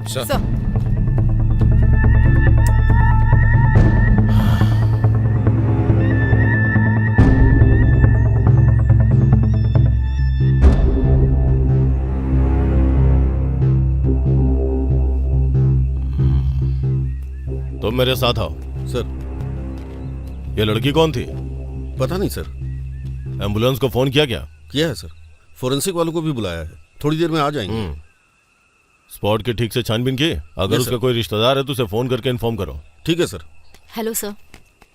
Sir. तुम मेरे साथ आओ। सर। ये लड़की कौन थी? पता नहीं सर। एम्बुलेंस को फोन किया क्या? किया है सर, फोरेंसिक वालों को भी बुलाया है, थोड़ी देर में आ जाएंगे। स्पॉट की ठीक से छानबीन की? अगर उसका कोई रिश्तेदार है तो उसे फोन करके इन्फॉर्म करो। ठीक है सर। Hello sir.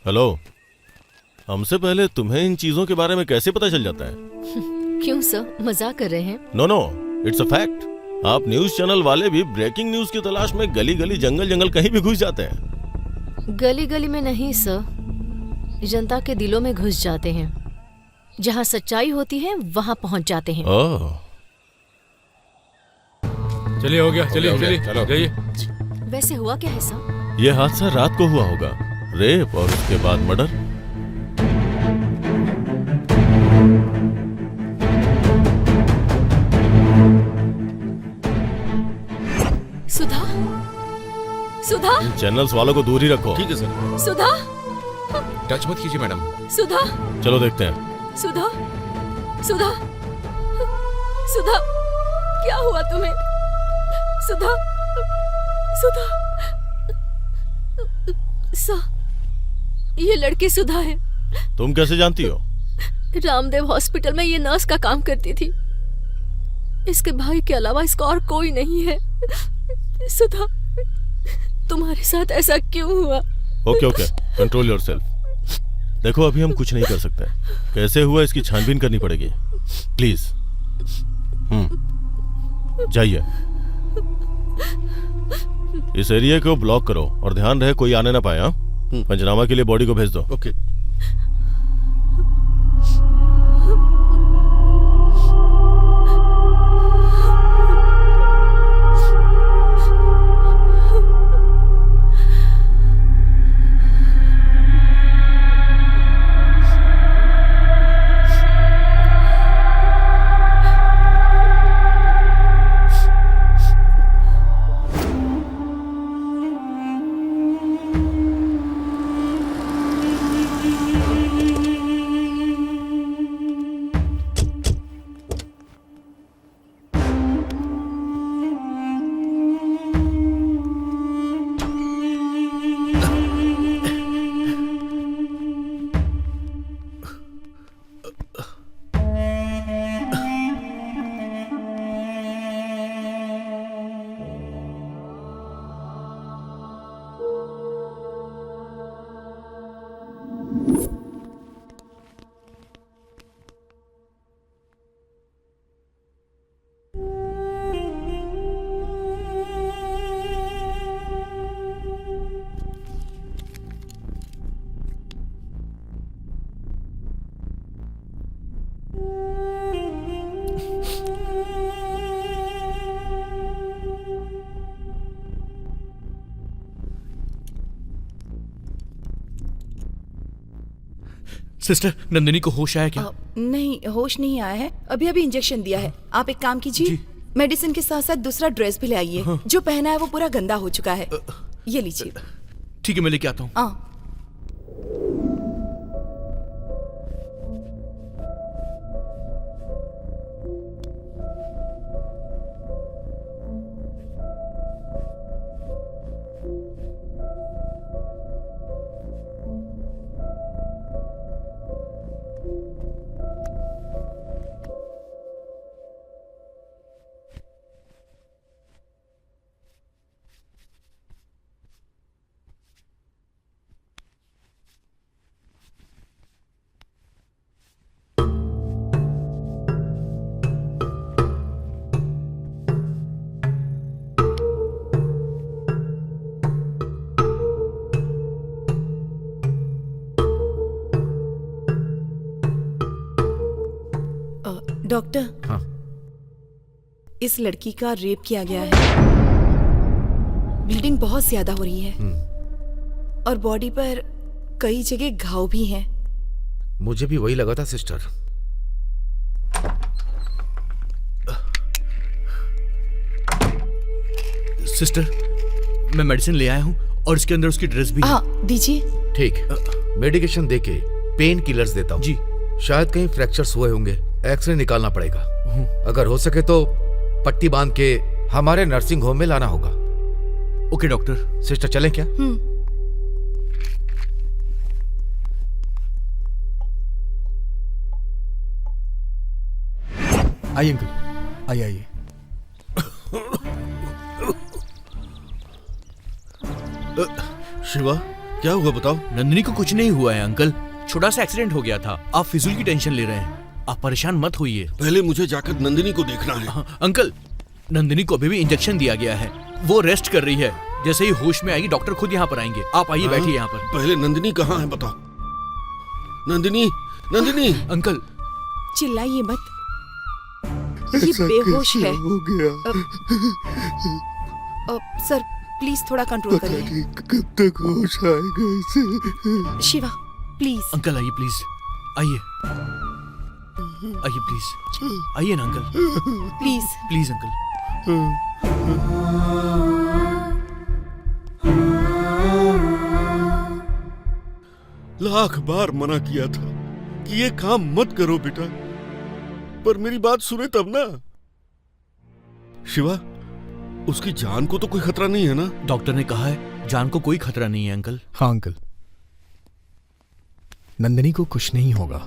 हेलो, हमसे पहले तुम्हें इन चीजों के बारे में कैसे पता चल जाता है? क्यों सर, मजाक कर रहे हैं? No no, it's a fact. आप न्यूज चैनल वाले भी ब्रेकिंग न्यूज की तलाश में गली गली जंगल जंगल कहीं भी घुस जाते हैं। गली गली में नहीं सर, जनता के दिलों में घुस जाते हैं। जहाँ सच्चाई होती है वहाँ पहुँच जाते हैं। ओह, चलिए हो गया, चलिए चलिए चलो। जाइए। वैसे हुआ क्या है सर? ये हादसा रात को हुआ होगा। रेप और उसके बाद मर्डर। सुधा, सुधा, इन चैनल्स वालों को दूर ही रखो। ठीक है सर। सुधा, टच मत कीजिए मैडम। सुधा, चलो देखते हैं। सुधा, सुधा, सुधा, क्या हुआ तुम्हें? सुधा, सुधा, ये लड़की सुधा है। तुम कैसे जानती हो? रामदेव हॉस्पिटल में ये नर्स का काम करती थी। इसके भाई के अलावा इसका और कोई नहीं है। सुधा, तुम्हारे साथ ऐसा क्यों हुआ? Okay okay, control yourself. देखो अभी हम कुछ नहीं कर सकते। कैसे हुआ इसकी छानबीन करनी पड़ेगी। प्लीज जाइए। इस एरिया को ब्लॉक करो और ध्यान रहे कोई आने ना पाए। हाँ, पंचनामा के लिए बॉडी को भेज दो। ओके। सिस्टर, नंदिनी को होश आया क्या? नहीं, होश नहीं आया है। अभी अभी इंजेक्शन दिया है। आप एक काम कीजिए, मेडिसिन के साथ साथ दूसरा ड्रेस भी ले आइए। जो पहना है वो पूरा गंदा हो चुका है। ये लीजिए। ठीक है, मैं लेके आता हूँ। डॉक्टर, हाँ। इस लड़की का रेप किया गया है। ब्लीडिंग बहुत ज्यादा हो रही है और बॉडी पर कई जगह घाव भी हैं। मुझे भी वही लगा था सिस्टर। सिस्टर मैं मेडिसिन ले आया हूँ और इसके अंदर उसकी ड्रेस भी है। हाँ दीजिए। ठीक, मेडिकेशन देके पेन किलर्स देता हूँ। जी। शायद कहीं फ्रैक्चर्स हुए होंगे, एक्सरे निकालना पड़ेगा। अगर हो सके तो पट्टी बांध के हमारे नर्सिंग होम में लाना होगा। Okay doctor. सिस्टर चलें क्या? आइए अंकल, आइए आइए। शिवा, क्या हुआ बताओ। नंदिनी को कुछ नहीं हुआ है अंकल, छोटा सा एक्सीडेंट हो गया था। आप फिजूल की टेंशन ले रहे हैं, आप परेशान मत होइए। पहले मुझे जाकर नंदिनी को देखना है। हाँ, अंकल नंदिनी को अभी भी इंजेक्शन दिया गया है, वो रेस्ट कर रही है। जैसे ही होश में आएगी डॉक्टर खुद यहाँ पर आएंगे। आप आइए, बैठिए यहाँ पर। पहले नंदिनी कहाँ है बताओ। नंदिनी, नंदिनी। अंकल चिल्लाइए मत, ये बेहोश है। हो गया। सर प्लीज थोड़ा कंट्रोल करिए। कब तक होश आएगा इसे। शिवा प्लीज। अंकल आइए प्लीज, आइए आइए प्लीज, आइए ना uncle, please. Please uncle. Lakh बार मना किया था कि ये काम मत करो बेटा, पर मेरी बात सुने तब ना। शिवा, उसकी जान को तो कोई खतरा नहीं है ना? डॉक्टर ने कहा है जान को कोई खतरा नहीं है अंकल। हाँ अंकल, नंदिनी को कुछ नहीं होगा,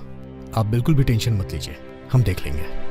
आप बिल्कुल भी टेंशन मत लीजिए, हम देख लेंगे।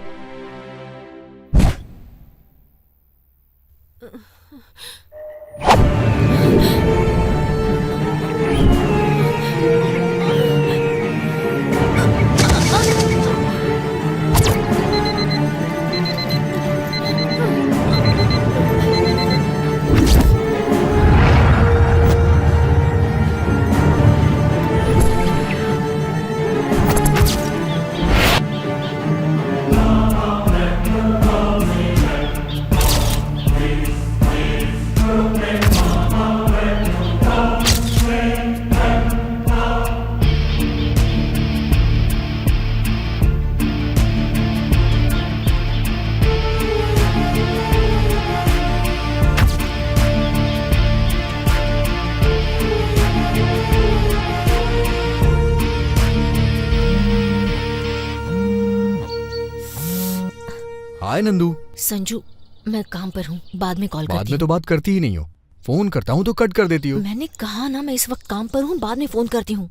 हाय नंदू। संजू, मैं काम पर हूँ, बाद में कॉल बाद करती में तो बात करती ही नहीं हो, फोन करता हूँ तो कट कर देती हो। मैंने कहा ना मैं इस वक्त काम पर हूँ, बाद में फोन करती हूँ।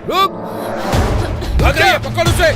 रुक! भाग रही है, पकड़ उसे!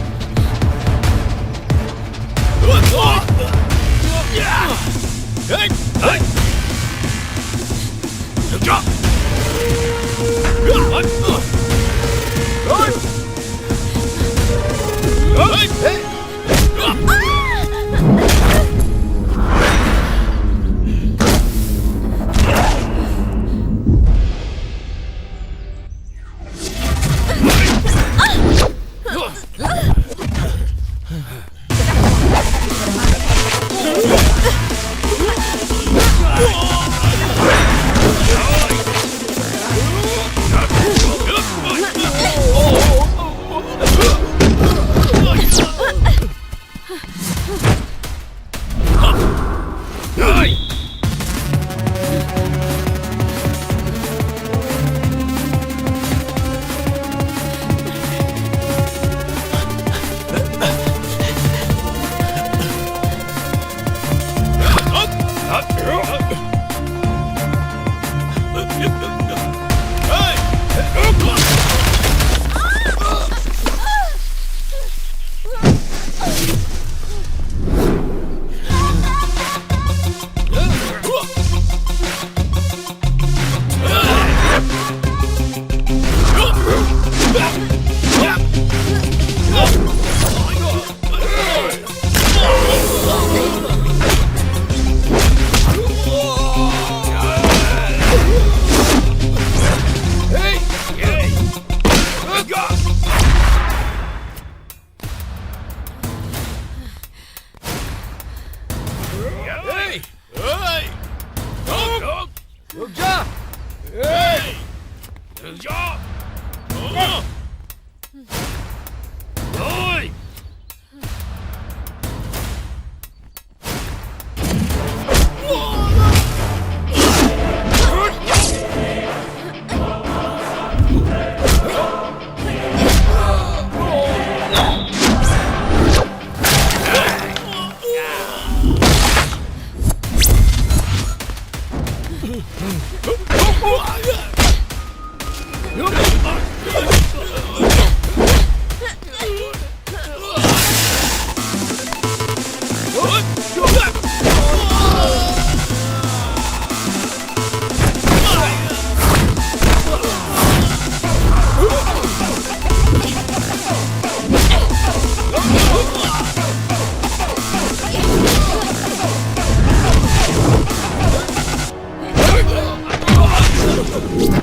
रुक जा।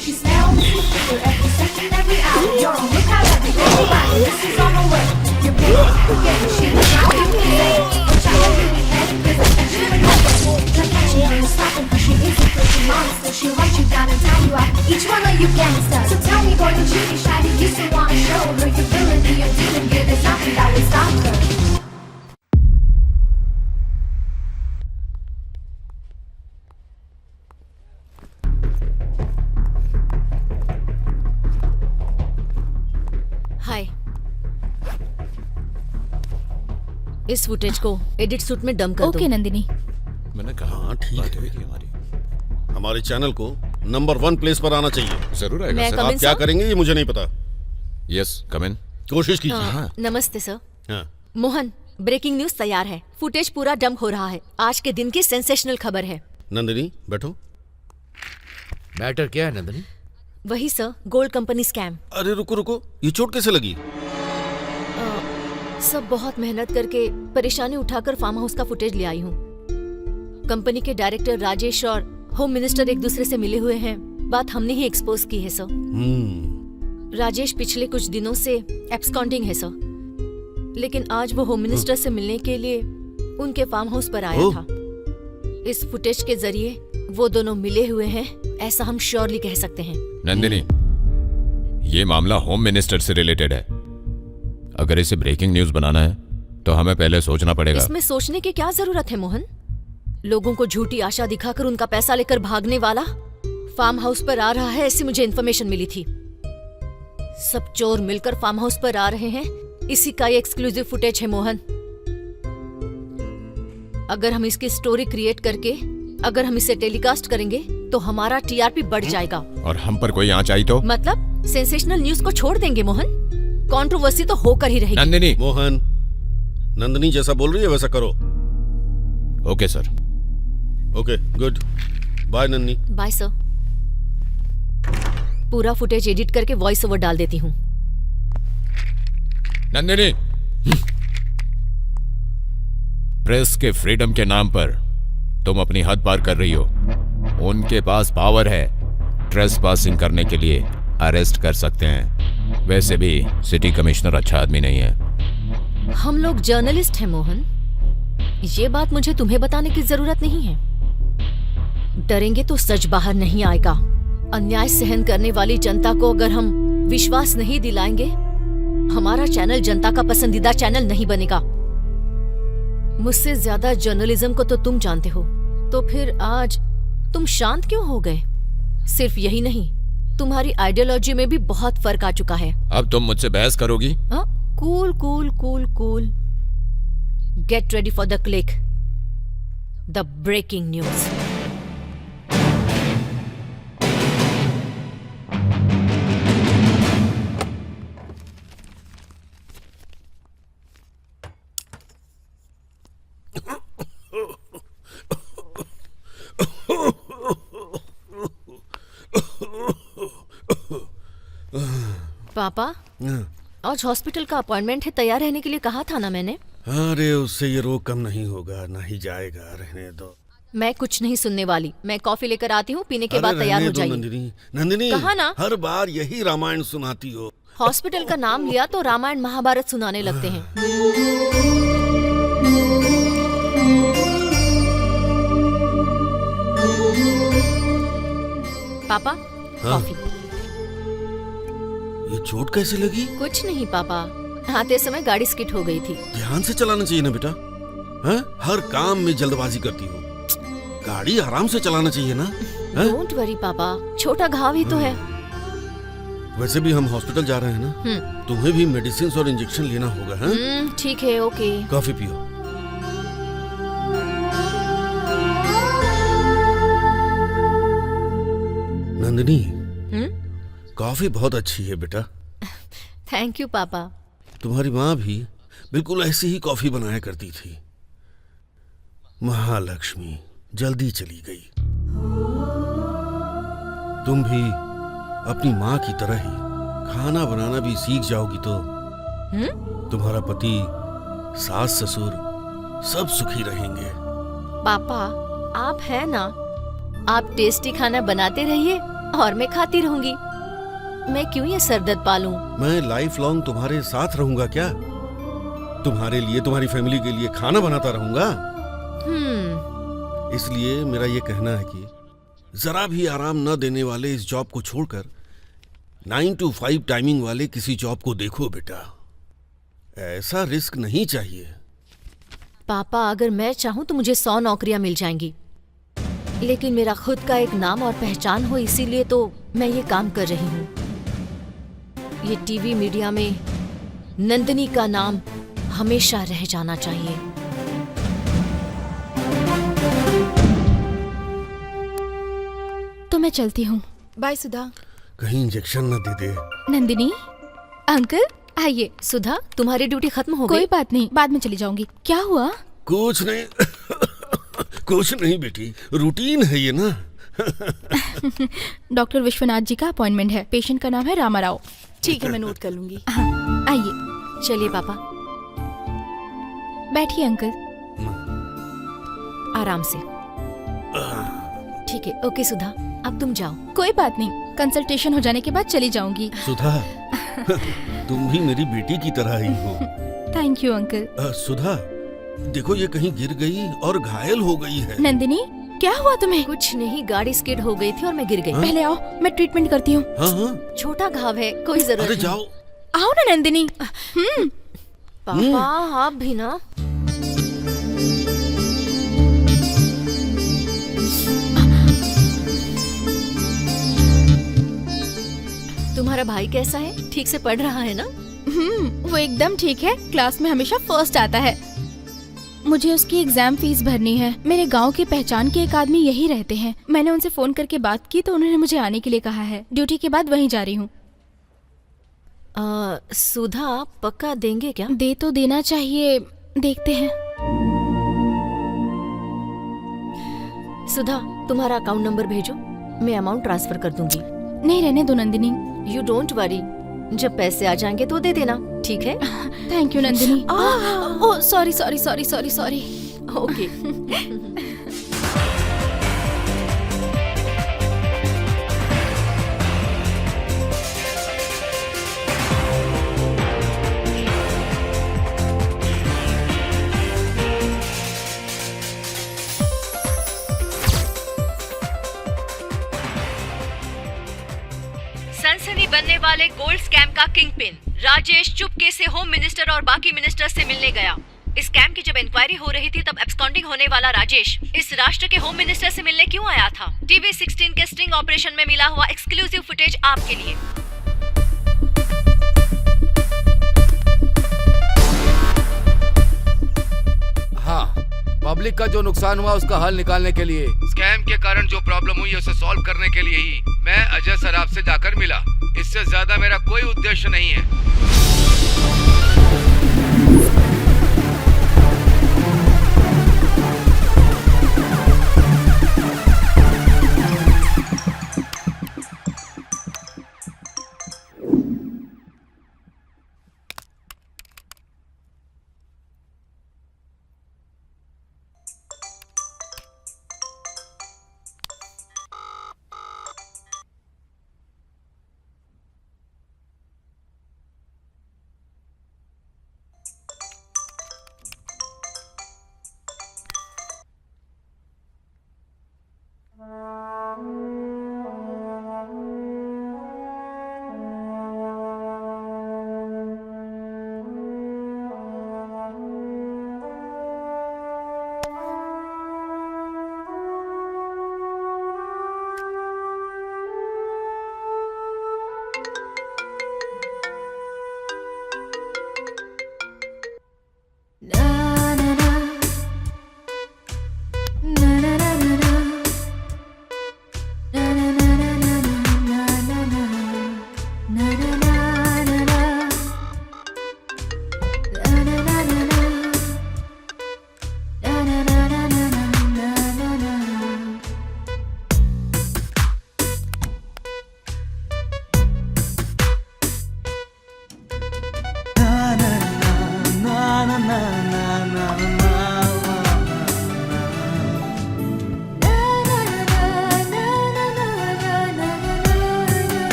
She's now for every second, every hour. You're on lookout every day. This is on the way. You're paying to get she was not you can. Which I don't really hate, cause I bet you would never. Not catching her, stopping her, she is a freaking monster. She'll write you down and tie you out. Each one of you gangsters. So tell me, boy, did you be shy? Did you still wanna show her your ability? You're dealing good, there's nothing that will stop her. हाय। इस footage को edit suit में dump कर दो। Okay Nandini. मैंने कहा हाँ ठीक बात है। हुई थी हमारी। हमारे चैनल को नंबर 1 प्लेस पर आना चाहिए। जरूर मैं आएगा सर। आप क्या करेंगे ये मुझे नहीं पता। यस कम इन। कोशिश कीजिए। हाँ, नमस्ते सर। हाँ। मोहन, ब्रेकिंग न्यूज तैयार है। फुटेज पूरा डंप हो रहा है। आज के दिन की सेंसेशनल खबर है। नंदिनी बैठो। मैटर क्या है नंदिनी? वही सर, गोल्ड कंपनी स्कैम। अरे रुको रुको, ये चोट कैसे लगी? सब बहुत मेहनत करके परेशानी उठाकर फार्म हाउस का फुटेज ले आई हूँ। कंपनी के डायरेक्टर राजेश और होम मिनिस्टर एक दूसरे से मिले हुए हैं। बात हमने ही एक्सपोज की है सर। राजेश पिछले कुछ दिनों से एब्सकॉन्डिंग है सर, लेकिन आज वो होम मिनिस्टर से मिलने के लिए उनके फार्म हाउस पर आया था। इस फुटेज के जरिए वो दोनों मिले हुए हैं, ऐसा हम श्योरली कह सकते हैं। नंदिनी, ये मामला होम मिनिस्टर से रिलेटेड है। अगर इसे ब्रेकिंग न्यूज बनाना है तो हमें पहले सोचना पड़ेगा। इसमें सोचने की क्या जरूरत है मोहन? लोगों को झूठी आशा दिखाकर उनका पैसा लेकर भागने वाला फार्म हाउस पर आ रहा है, ऐसी मुझे इन्फॉर्मेशन मिली थी। सब चोर मिलकर फार्म हाउस पर आ रहे हैं, इसी का ये एक्सक्लूसिव फुटेज है मोहन। अगर हम इसकी स्टोरी क्रिएट करके अगर हम इसे टेलीकास्ट करेंगे तो हमारा टीआरपी बढ़ जाएगा। और हम पर कोई आंच आई तो? मतलब सेंसेशनल न्यूज को छोड़ देंगे मोहन? कंट्रोवर्सी तो होकर ही रहेगी। नंदिनी। मोहन, नंदिनी जैसा बोल रही है वैसा करो। Okay sir. Okay good bye Nandini. Bye sir. पूरा फुटेज एडिट करके वॉइस ओवर डाल देती हूँ। नंदिनी, प्रेस के फ्रीडम के नाम पर तुम अपनी हद पार कर रही हो। उनके पास पावर है, ट्रेसपासिंग करने के लिए अरेस्ट कर सकते हैं। वैसे भी सिटी कमिश्नर अच्छा आदमी नहीं है। हम लोग जर्नलिस्ट हैं मोहन, ये बात मुझे तुम्हें बताने की जरूरत नहीं है। डरेंगे तो सच बाहर नहीं आएगा। अन्याय सहन करने वाली जनता को अगर हम विश्वास नहीं दिलाएंगे, हमारा चैनल जनता का पसंदीदा चैनल नहीं बनेगा। मुझसे ज्यादा जर्नलिज्म को तो तुम जानते हो, तो फिर आज तुम शांत क्यों हो गए? सिर्फ यही नहीं, तुम्हारी आइडियोलॉजी में भी बहुत फर्क आ चुका है। अब तुम मुझसे बहस करोगी? Cool cool cool cool. Get ready for the click, the breaking news. पापा, आज हॉस्पिटल का अपॉइंटमेंट है, तैयार रहने के लिए कहा था ना मैंने। अरे उससे ये रोग कम नहीं होगा, ना ही जाएगा। रहने दो। मैं कुछ नहीं सुनने वाली। मैं कॉफी लेकर आती हूँ, पीने के बाद तैयार हो जाइए। नंदिनी, नंदिनी कहा ना, हर बार यही रामायण सुनाती हो। हॉस्पिटल का नाम लिया तो रामायण महाभारत सुनाने लगते हैं। पापा हाँ। कॉफी। ये चोट कैसे लगी? कुछ नहीं पापा, आते समय गाड़ी स्किट हो गई थी। ध्यान से चलाना चाहिए ना बेटा। हाँ? हर काम में जल्दबाजी करती हो। गाड़ी आराम से चलाना चाहिए ना। हाँ? डोंट वरी पापा, छोटा घाव ही तो है। वैसे भी हम हॉस्पिटल जा रहे हैं ना, तुम्हें भी मेडिसिन और इंजेक्शन लेना होगा। हाँ? ठीक है, ओके। कॉफी पियो। नंदिनी, कॉफी बहुत अच्छी है बेटा। थैंक यू पापा। तुम्हारी माँ भी बिल्कुल ऐसी ही कॉफी बनाया करती थी। महालक्ष्मी जल्दी चली गई। तुम भी अपनी माँ की तरह ही खाना बनाना भी सीख जाओगी तो तुम्हारा पति, सास ससुर सब सुखी रहेंगे। पापा आप है ना, आप टेस्टी खाना बनाते रहिए और मैं खाती रहूंगी। मैं क्यों ये सरदर्द पालूं? मैं लाइफ लॉन्ग तुम्हारे साथ रहूंगा क्या? तुम्हारे लिए, तुम्हारी फैमिली के लिए खाना बनाता रहूंगा। इसलिए मेरा ये कहना है कि जरा भी आराम न देने वाले इस जॉब को छोड़कर 9 to 5 टाइमिंग वाले किसी जॉब को देखो बेटा। ऐसा रिस्क नहीं चाहिए। पापा अगर मैं चाहूँ तो मुझे 100 नौकरियां मिल जाएंगी, लेकिन मेरा खुद का एक नाम और पहचान हो, इसीलिए तो मैं ये काम कर रही हूँ। ये टीवी मीडिया में नंदिनी का नाम हमेशा रह जाना चाहिए। तो मैं चलती हूँ। बाय सुधा। कहीं इंजेक्शन न दे दे। नंदिनी, अंकल आइए। सुधा, तुम्हारी ड्यूटी खत्म हो गई? कोई बात नहीं, बाद में चली जाऊंगी। क्या हुआ? कुछ नहीं कुछ नहीं बेटी, रूटीन है ये ना। डॉक्टर विश्वनाथ जी का अपॉइंटमेंट है। पेशेंट का नाम है रामा राव। ठीक है, मैं नोट कर लूंगी। आइए। चलिए पापा। बैठिए अंकल। आराम से। ठीक है, ओके सुधा, अब तुम जाओ। कोई बात नहीं, कंसल्टेशन हो जाने के बाद चली जाऊंगी। सुधा तुम भी मेरी बेटी की तरह ही हो। Thank you uncle. सुधा देखो, ये कहीं गिर गई और घायल हो गई है। नंदिनी, क्या हुआ तुम्हें? कुछ नहीं, गाड़ी स्किड हो गई थी और मैं गिर गई। पहले आओ, मैं ट्रीटमेंट करती हूँ। हाँ हाँ, छोटा घाव है, कोई जरूरत अरे नहीं। जाओ। आओ ना नंदिनी। पापा आप भी ना। तुम्हारा भाई कैसा है? ठीक से पढ़ रहा है ना? वो एकदम ठीक है, क्लास में हमेशा फर्स्ट आता है। मुझे उसकी एग्जाम फीस भरनी है। मेरे गांव की पहचान के एक आदमी यही रहते हैं। मैंने उनसे फोन करके बात की तो उन्होंने मुझे आने के लिए कहा है। ड्यूटी के बाद वहीं जा रही हूँ। सुधा पक्का देंगे क्या? दे तो देना चाहिए, देखते हैं। सुधा तुम्हारा अकाउंट नंबर भेजो, मैं अमाउंट ट्रांसफर कर दूंगी। नहीं, रहने दो नंदिनी। यू डोंट वरी, जब पैसे आ जाएंगे तो दे देना, ठीक है? Thank you Nandini. Oh sorry sorry sorry sorry sorry. Okay. सनसनी बनने वाले गोल्ड स्कैम का किंगपिन राजेश चुपके से होम मिनिस्टर और बाकी मिनिस्टर से मिलने गया। इस स्कैम की जब इंक्वायरी हो रही थी तब एब्सकॉन्डिंग होने वाला राजेश इस राष्ट्र के होम मिनिस्टर से मिलने क्यों आया था? टीवी 16 के स्टिंग ऑपरेशन में मिला हुआ एक्सक्लूसिव फुटेज आपके लिए। हाँ, पब्लिक का जो नुकसान हुआ उसका हल निकालने के लिए, स्कैम के कारण जो प्रॉब्लम हुई उसे सॉल्व करने के लिए ही मैं अजय सराफ से जाकर मिला। इससे ज्यादा मेरा कोई उद्देश्य नहीं है।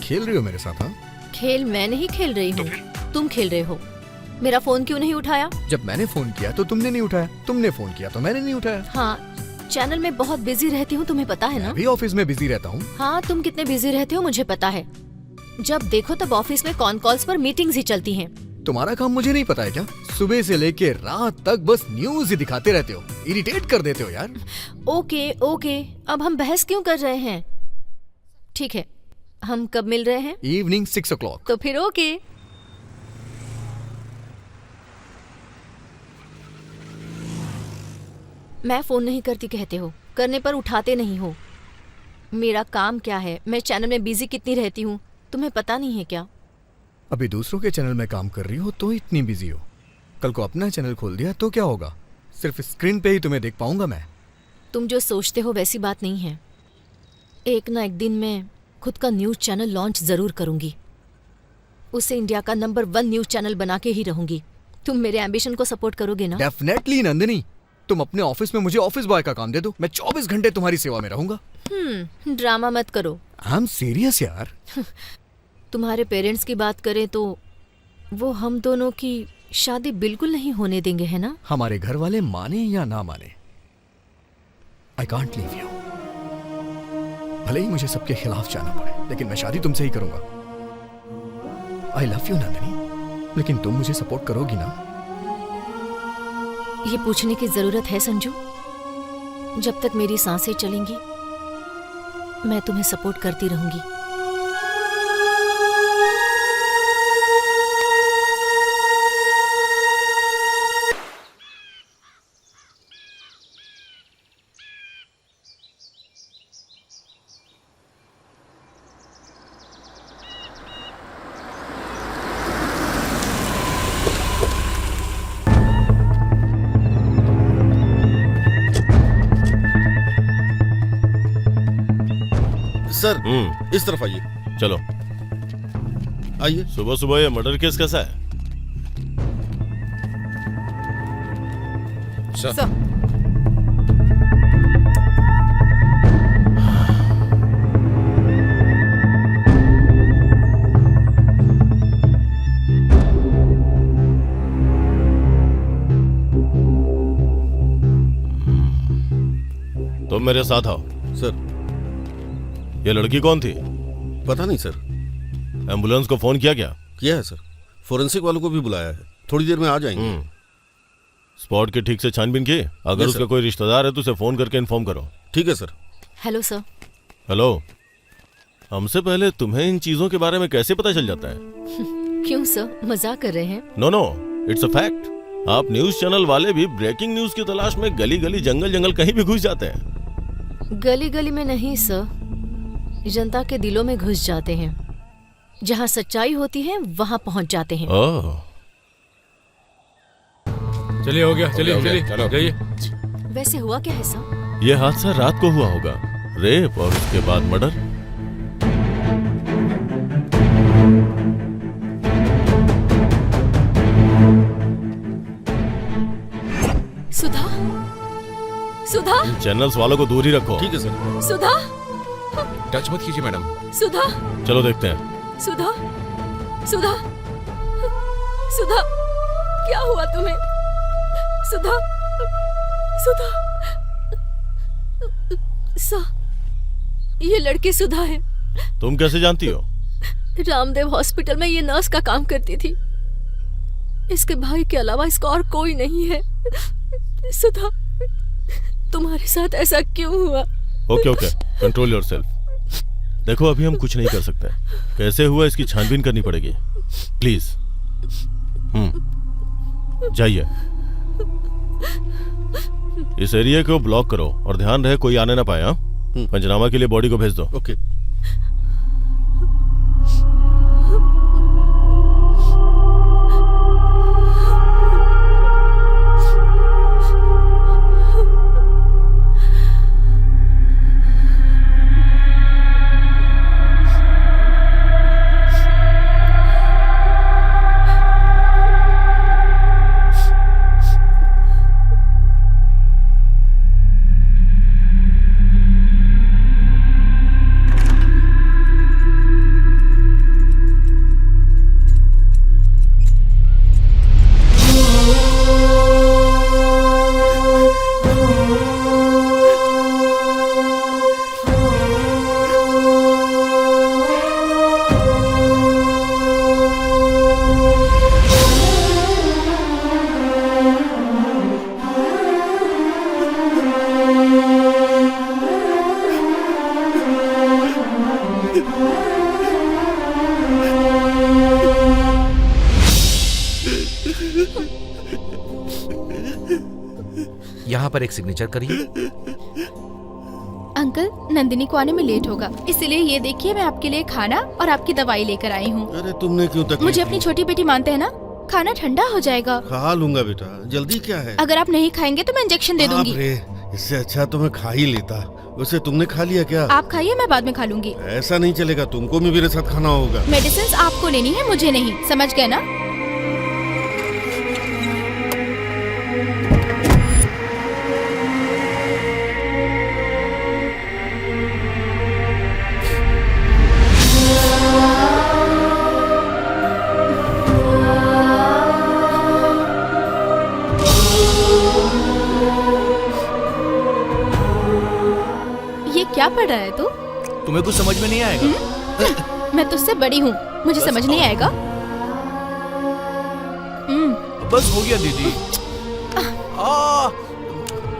खेल रही हो मेरे साथ? हाँ, खेल मैं नहीं खेल रही हूँ, तुम खेल रहे हो। मेरा फोन क्यों नहीं उठाया? जब मैंने फोन किया तो तुमने नहीं उठाया, तुमने फोन किया तो मैंने नहीं उठाया। हाँ, चैनल में बहुत बिजी रहती हूँ, तुम्हें पता है ना? मैं भी ऑफिस में बिजी रहता हूँ। हाँ, तुम कितने बिजी रहते हो मुझे पता है। जब देखो तब ऑफिस में कॉन कॉल्स पर मीटिंग्स ही चलती हैं। तुम्हारा काम मुझे नहीं पता है क्या? सुबह से लेके रात तक बस न्यूज ही दिखाते रहते हो, इरिटेट कर देते हो यार। ओके ओके, अब हम बहस क्यों कर रहे हैं? ठीक है, हम कब मिल रहे हैं? Evening 6 o'clock। तो फिर ओके। मैं फोन नहीं करती कहते हो, करने पर उठाते नहीं हो। मेरा काम क्या है, मैं चैनल में बिजी कितनी रहती हूँ, तुम्हें पता नहीं है क्या? अभी दूसरों के चैनल में काम कर रही हो तो इतनी बिजी हो, कल को अपना चैनल खोल दिया तो क्या होगा? सिर्फ स्क्रीन पे ही तुम्हें देख पाऊंगा मैं। तुम जो सोचते हो वैसी बात नहीं है। एक ना एक दिन मैं खुद का न्यूज चैनल लॉन्च जरूर करूंगी। उसे इंडिया का नंबर 1 न्यूज चैनल बना के ही रहूंगी। तुम मेरे एम्बिशन को सपोर्ट करोगे ना? डेफिनेटली नंदिनी, तुम अपने ऑफिस में मुझे ऑफिस बॉय का काम दे दो, मैं 24 घंटे तुम्हारी सेवा में रहूंगा। ड्रामा मत करो। आई एम सीरियस यार। तुम्हारे पेरेंट्स की बात करें तो वो हम दोनों की शादी बिल्कुल नहीं होने देंगे, है ना? हमारे घर वाले माने या ना माने, आई कांट लीव यू। भले ही मुझे सबके खिलाफ जाना पड़े, लेकिन मैं शादी तुमसे ही करूंगा। आई लव यू नंदिनी, लेकिन तुम मुझे सपोर्ट करोगी ना? ये पूछने की जरूरत है संजू? जब तक मेरी सांसें चलेंगी मैं तुम्हें सपोर्ट करती रहूंगी। सर, इस तरफ आइए। चलो आइए। सुबह सुबह ये मर्डर केस कैसा है? सर, तुम मेरे साथ आओ। सर, ये लड़की कौन थी? पता नहीं सर। एम्बुलेंस को फोन किया क्या? किया है सर, फोरेंसिक वालों को भी बुलाया है, थोड़ी देर में आ जाएंगे। स्पॉट की ठीक से छानबीन की? अगर यस, उसका सर। कोई रिश्तेदार है तो उसे फोन करके इन्फॉर्म करो। ठीक है सर। Hello sir. हेलो, हमसे पहले तुम्हें इन चीजों के बारे में कैसे पता चल जाता है? क्यों सर, मजाक कर रहे हैं? No no, it's a fact. आप न्यूज चैनल वाले भी ब्रेकिंग न्यूज की तलाश में गली गली जंगल जंगल कहीं भी घुस जाते हैं। गली गली में नहीं सर, जनता के दिलों में घुस जाते हैं। जहाँ सच्चाई होती है वहाँ पहुँच जाते हैं। ओह, चलिए हो गया, चलिए चलिए चलो। जाइए। वैसे हुआ क्या है सर? ये हादसा रात को हुआ होगा, रेप और उसके बाद मर्डर। सुधा, सुधा, इन चैनल्स वालों को दूर ही रखो। ठीक है सर। सुधा, टच मत कीजिए मैडम। सुधा, चलो देखते हैं। सुधा, सुधा, सुधा, क्या हुआ तुम्हें? सुधा, सुधा, ये लड़की सुधा है। तुम कैसे जानती हो? रामदेव हॉस्पिटल में ये नर्स का काम करती थी। इसके भाई के अलावा इसका और कोई नहीं है। सुधा, तुम्हारे साथ ऐसा क्यों हुआ? Okay okay, control yourself. देखो अभी हम कुछ नहीं कर सकते, कैसे हुआ इसकी छानबीन करनी पड़ेगी। प्लीज जाइए, इस एरिया को ब्लॉक करो और ध्यान रहे कोई आने ना पाए। हाँ, पंचनामा के लिए बॉडी को भेज दो। ओके। यहाँ पर एक सिग्नेचर करिए। अंकल, नंदिनी को आने में लेट होगा, इसलिए ये देखिए मैं आपके लिए खाना और आपकी दवाई लेकर आई हूँ। अरे तुमने क्यों तकलीफ मुझे अपनी दी? छोटी बेटी मानते हैं ना, खाना ठंडा हो जाएगा। खा लूंगा बेटा, जल्दी क्या है? अगर आप नहीं खाएंगे तो मैं इंजेक्शन दे दूंगी। बाप रे, इससे अच्छा तो मैं खा ही लेता। वैसे तुमने खा लिया क्या? आप खाइए, मैं बाद में खा लूंगी। ऐसा नहीं चलेगा, तुमको भी मेरे साथ खाना होगा। मेडिसिन आपको लेनी है, मुझे नहीं, समझ गए ना? क्या पढ़ रहा है तू? तुम्हें कुछ समझ में नहीं आएगा। मैं तुझसे बड़ी हूँ, मुझे समझ नहीं आएगा। बस हो गया दीदी।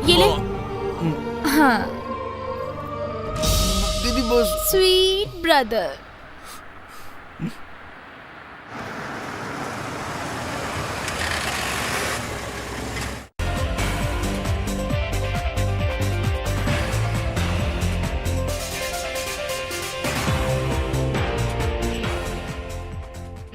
ये ले। हाँ दीदी बस। Sweet brother.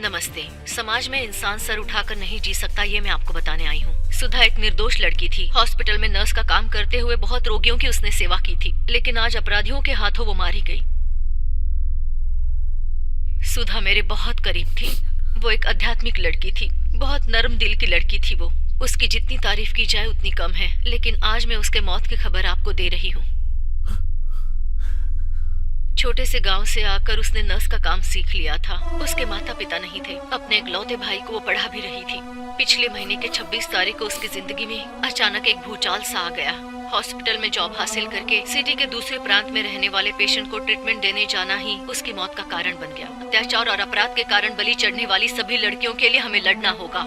नमस्ते। समाज में इंसान सर उठाकर नहीं जी सकता, ये मैं आपको बताने आई हूँ। सुधा एक निर्दोष लड़की थी। हॉस्पिटल में नर्स का काम करते हुए बहुत रोगियों की उसने सेवा की थी, लेकिन आज अपराधियों के हाथों वो मारी गई। सुधा मेरे बहुत करीब थी। वो एक आध्यात्मिक लड़की थी, बहुत नरम दिल की लड़की थी वो। उसकी जितनी तारीफ की जाए उतनी कम है, लेकिन आज मैं उसके मौत की खबर आपको दे रही हूँ। छोटे से गांव से आकर उसने नर्स का काम सीख लिया था। उसके माता पिता नहीं थे। अपने इकलौते भाई को वो पढ़ा भी रही थी। पिछले महीने के 26 तारीख को उसकी जिंदगी में अचानक एक भूचाल सा आ गया। हॉस्पिटल में जॉब हासिल करके सिटी के दूसरे प्रांत में रहने वाले पेशेंट को ट्रीटमेंट देने जाना ही उसकी मौत का कारण बन गया। अत्याचार और अपराध के कारण बलि चढ़ने वाली सभी लड़कियों के लिए हमें लड़ना होगा,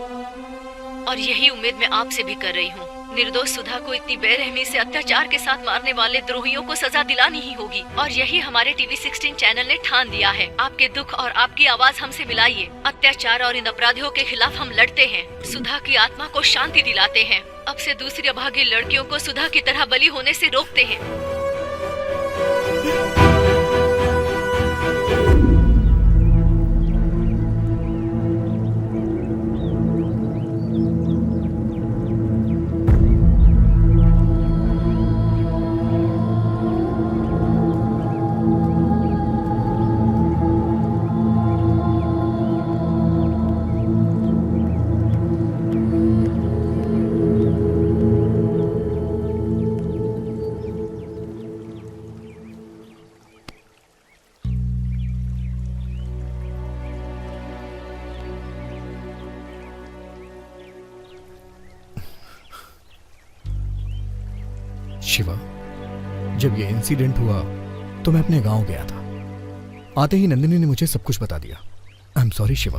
और यही उम्मीद मैं आपसे भी कर रही हूँ। निर्दोष सुधा को इतनी बेरहमी से अत्याचार के साथ मारने वाले द्रोहियों को सजा दिलानी ही होगी, और यही हमारे टीवी 16 चैनल ने ठान दिया है। आपके दुख और आपकी आवाज हमसे मिलाइए। अत्याचार और इन अपराधियों के खिलाफ हम लड़ते हैं, सुधा की आत्मा को शांति दिलाते हैं। अब से दूसरी अभागी लड़कियों को सुधा की तरह बलि होने से रोकते हैं। शिवा, जब ये इंसिडेंट हुआ तो मैं अपने गांव गया था। आते ही नंदिनी ने मुझे सब कुछ बता दिया। आई एम सॉरी शिवा,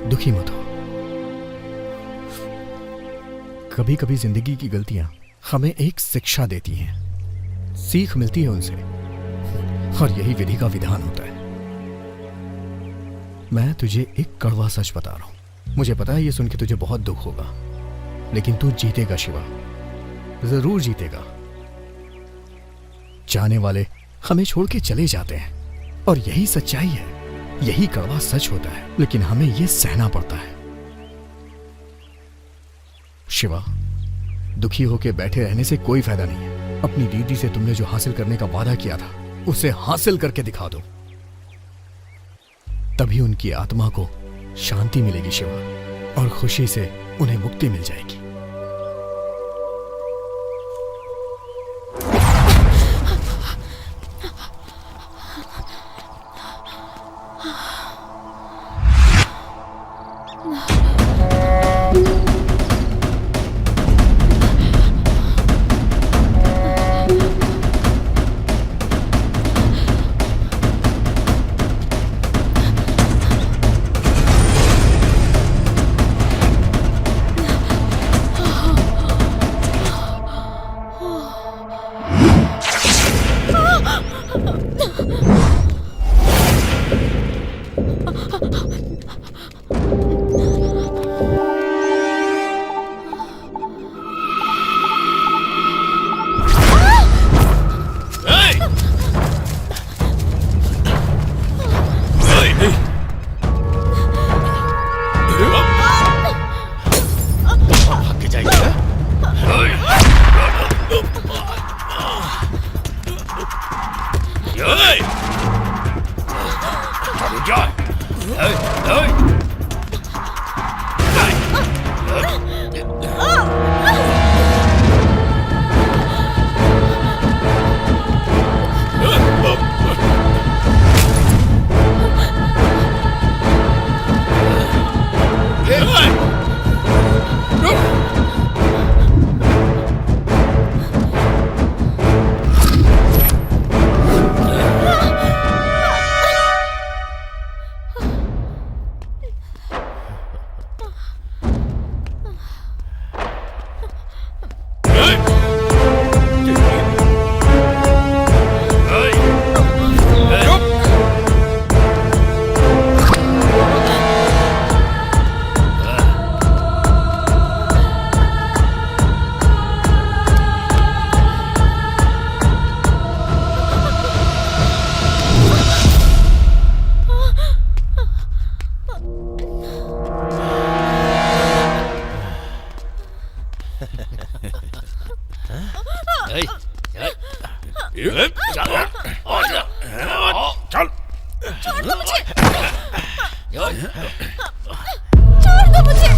दुखी मत हो। कभी कभी जिंदगी की गलतियां हमें एक शिक्षा देती हैं, सीख मिलती है उनसे, और यही विधि का विधान होता है। मैं तुझे एक कड़वा सच बता रहा हूं। मुझे पता है ये सुन के तुझे बहुत दुख होगा, लेकिन तू जीतेगा शिवा, जरूर जीतेगा। जाने वाले हमें छोड़ के चले जाते हैं, और यही सच्चाई है, यही कड़वा सच होता है, लेकिन हमें यह सहना पड़ता है। शिवा, दुखी होके बैठे रहने से कोई फायदा नहीं है। अपनी दीदी से तुमने जो हासिल करने का वादा किया था उसे हासिल करके दिखा दो, तभी उनकी आत्मा को शांति मिलेगी शिवा, और खुशी से उन्हें मुक्ति मिल जाएगी। चल छोड़ दो मुझे। छोड़ दो मुझे।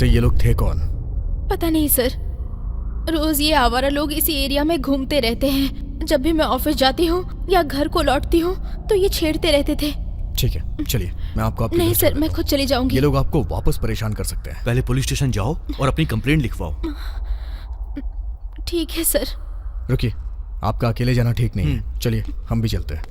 ये लोग थे कौन? पता नहीं सर, रोज ये आवारा लोग इसी एरिया में घूमते रहते हैं। जब भी मैं ऑफिस जाती हूँ या घर को लौटती हूँ तो ये छेड़ते रहते थे। ठीक है, चलिए मैं आपको आपके नहीं घर सर, छोड़ मैं देता खुद चली जाऊंगी। हूँ। ये लोग आपको वापस परेशान कर सकते हैं। पहले पुलिस स्टेशन जाओ और अपनी कंप्लेंट लिखवाओ। ठीक है सर। रुकिए, आपका अकेले जाना ठीक नहीं है। चलिए हम भी चलते हैं।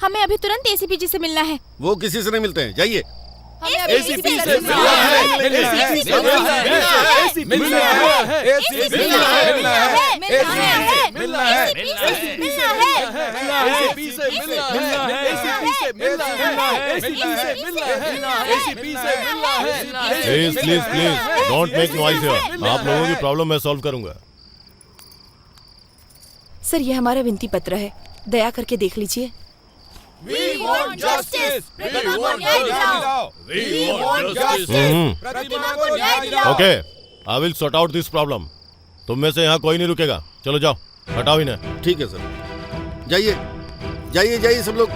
हमें अभी तुरंत एसीपी जी से मिलना है। वो किसी से नहीं मिलते हैं, जाइए। एसीपी से please please please don't make noise here. आप लोगों की प्रॉब्लम मैं सॉल्व करूंगा। सर, ये हमारा विनती पत्र है, दया करके देख लीजिए। We want justice. प्रतिमा को न्याय दिलाओ। We want justice. प्रतिमा को न्याय दिलाओ। Okay, I will sort out this problem. तुम में से यहाँ कोई नहीं रुकेगा। चलो जाओ, हटाओ इन्हें। ठीक है सर, जाइए जाइए जाइए सब लोग।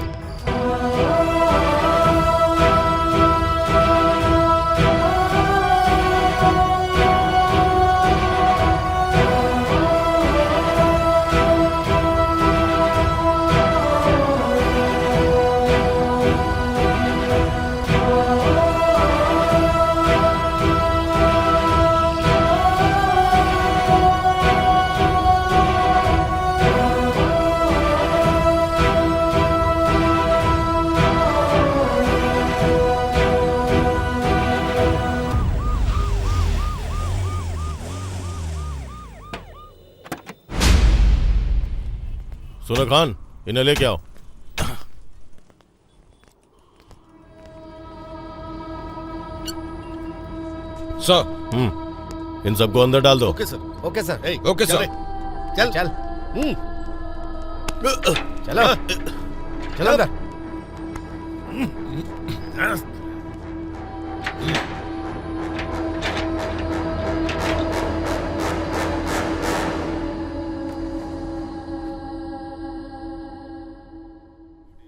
सुनो खान, इन्हें लेके आओ। सर। इन सबको अंदर डाल दो। Okay sir. Okay sir. ए, ओके चल सर। रे। चल चल चलो चलो अंदर।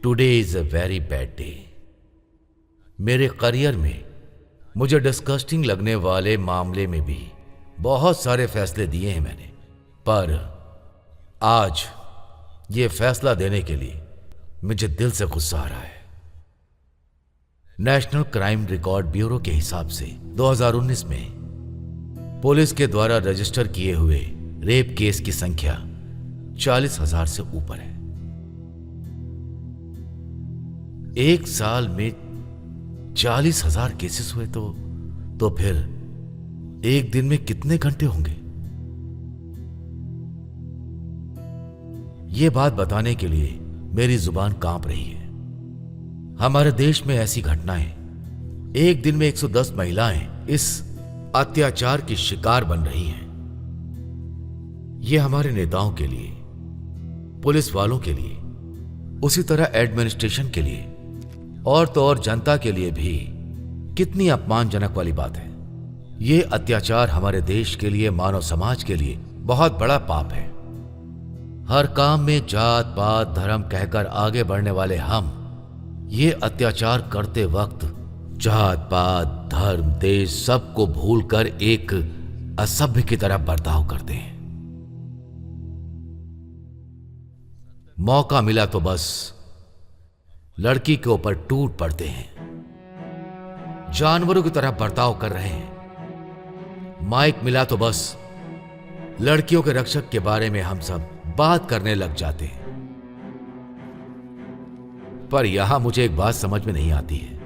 Today is a very bad day. मेरे करियर में मुझे डिस्गस्टिंग लगने वाले मामले में भी बहुत सारे फैसले दिए हैं मैंने, पर आज ये फैसला देने के लिए मुझे दिल से गुस्सा आ रहा है। नेशनल क्राइम रिकॉर्ड ब्यूरो के हिसाब से 2019 में पुलिस के द्वारा रजिस्टर किए हुए रेप केस की संख्या 40,000 से ऊपर है। एक साल में 40,000 केसेस हुए तो फिर एक दिन में कितने घंटे होंगे? ये बात बताने के लिए मेरी जुबान कांप रही है। हमारे देश में ऐसी घटनाएं, एक दिन में 110 महिलाएं इस अत्याचार की शिकार बन रही हैं। ये हमारे नेताओं के लिए, पुलिस वालों के लिए, उसी तरह एडमिनिस्ट्रेशन के लिए और तो और जनता के लिए भी कितनी अपमानजनक वाली बात है। ये अत्याचार हमारे देश के लिए, मानव समाज के लिए बहुत बड़ा पाप है। हर काम में जात पात धर्म कहकर आगे बढ़ने वाले हम ये अत्याचार करते वक्त जात पात धर्म देश सबको भूलकर एक असभ्य की तरह बर्ताव करते हैं। मौका मिला तो बस लड़की के ऊपर टूट पड़ते हैं, जानवरों की तरह बर्ताव कर रहे हैं। माइक मिला तो बस लड़कियों के रक्षक के बारे में हम सब बात करने लग जाते हैं। पर यहां मुझे एक बात समझ में नहीं आती है,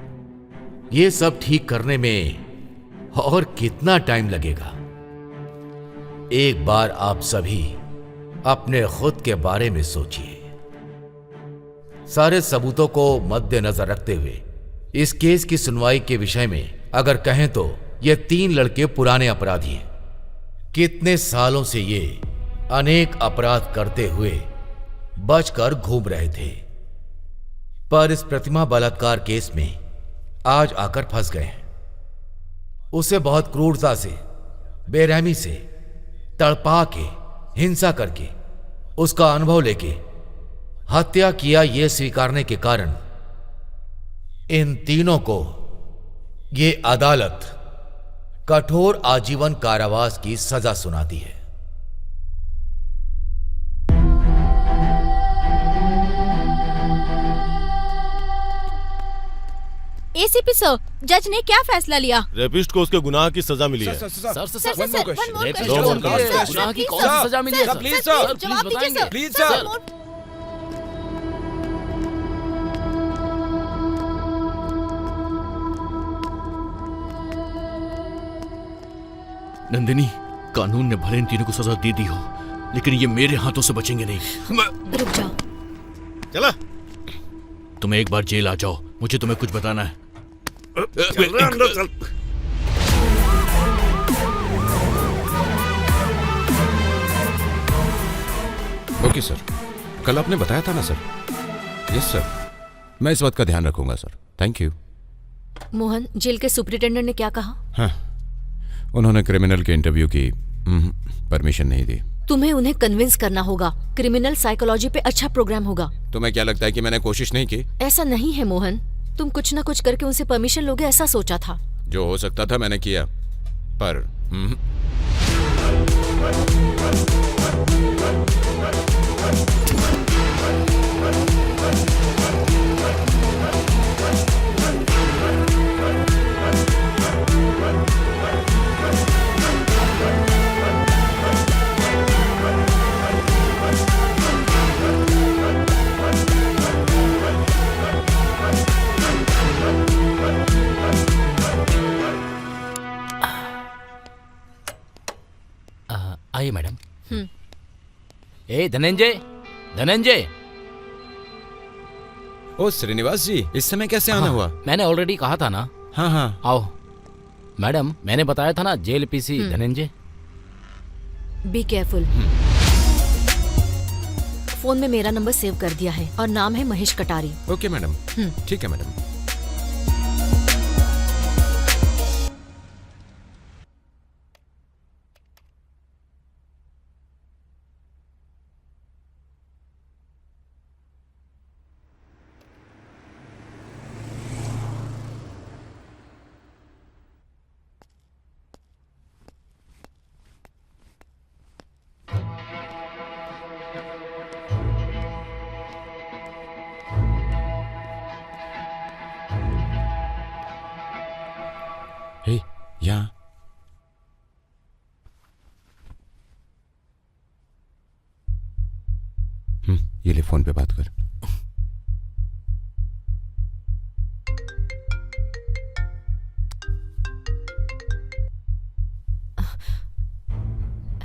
ये सब ठीक करने में और कितना टाइम लगेगा? एक बार आप सभी अपने खुद के बारे में सोचिए। सारे सबूतों को मद्देनजर रखते हुए इस केस की सुनवाई के विषय में अगर कहें तो ये 3 लड़के पुराने अपराधी हैं। कितने सालों से ये अनेक अपराध करते हुए बचकर घूम रहे थे, पर इस प्रतिमा बलात्कार केस में आज आकर फंस गए हैं। उसे बहुत क्रूरता से, बेरहमी से, तड़पा के, हिंसा करके, उसका अनुभव लेके हत्या किया, यह स्वीकारने के कारण इन तीनों को ये अदालत कठोर आजीवन कारावास की सजा सुनाती है। एसीपी सर, जज ने क्या फैसला लिया? रेपिस्ट को उसके गुनाह की सजा मिली है। गुनाह की कौन सी सजा मिली है? प्लीज सर, जवाब दीजिए सर। Please sir. नंदिनी, कानून ने भले इन तीनों को सजा दे दी हो, लेकिन ये मेरे हाथों से बचेंगे नहीं। रुक जाओ। चला तुम एक बार जेल आ जाओ, मुझे तुम्हें कुछ बताना है। चल रहा अंदर चल। ओके सर, कल आपने बताया था ना सर? यस सर, मैं इस बात का ध्यान रखूंगा sir. Thank you. Mohan, jail के सुपरिटेंडेंट ने क्या कहा? हाँ, उन्होंने क्रिमिनल के इंटरव्यू की परमिशन नहीं दी। तुम्हें उन्हें कन्विंस करना होगा। क्रिमिनल साइकोलॉजी पे अच्छा प्रोग्राम होगा। तुम्हें क्या लगता है कि मैंने कोशिश नहीं की? ऐसा नहीं है मोहन, तुम कुछ ना कुछ करके उनसे परमिशन लोगे ऐसा सोचा था। जो हो सकता था मैंने किया, पर आइए मैडम। ए धनंजय, धनंजय। ओ श्रीनिवास जी, इस समय कैसे आना हुआ? मैंने ऑलरेडी कहा था ना। हाँ हाँ आओ। मैडम, मैंने बताया था ना, jail PC Dhananjay. Be careful. Phone में मेरा नंबर सेव कर दिया है और नाम है महेश कटारी। ओके मैडम, ठीक है मैडम। हे, यहाँ ये ले, फोन पे बात कर।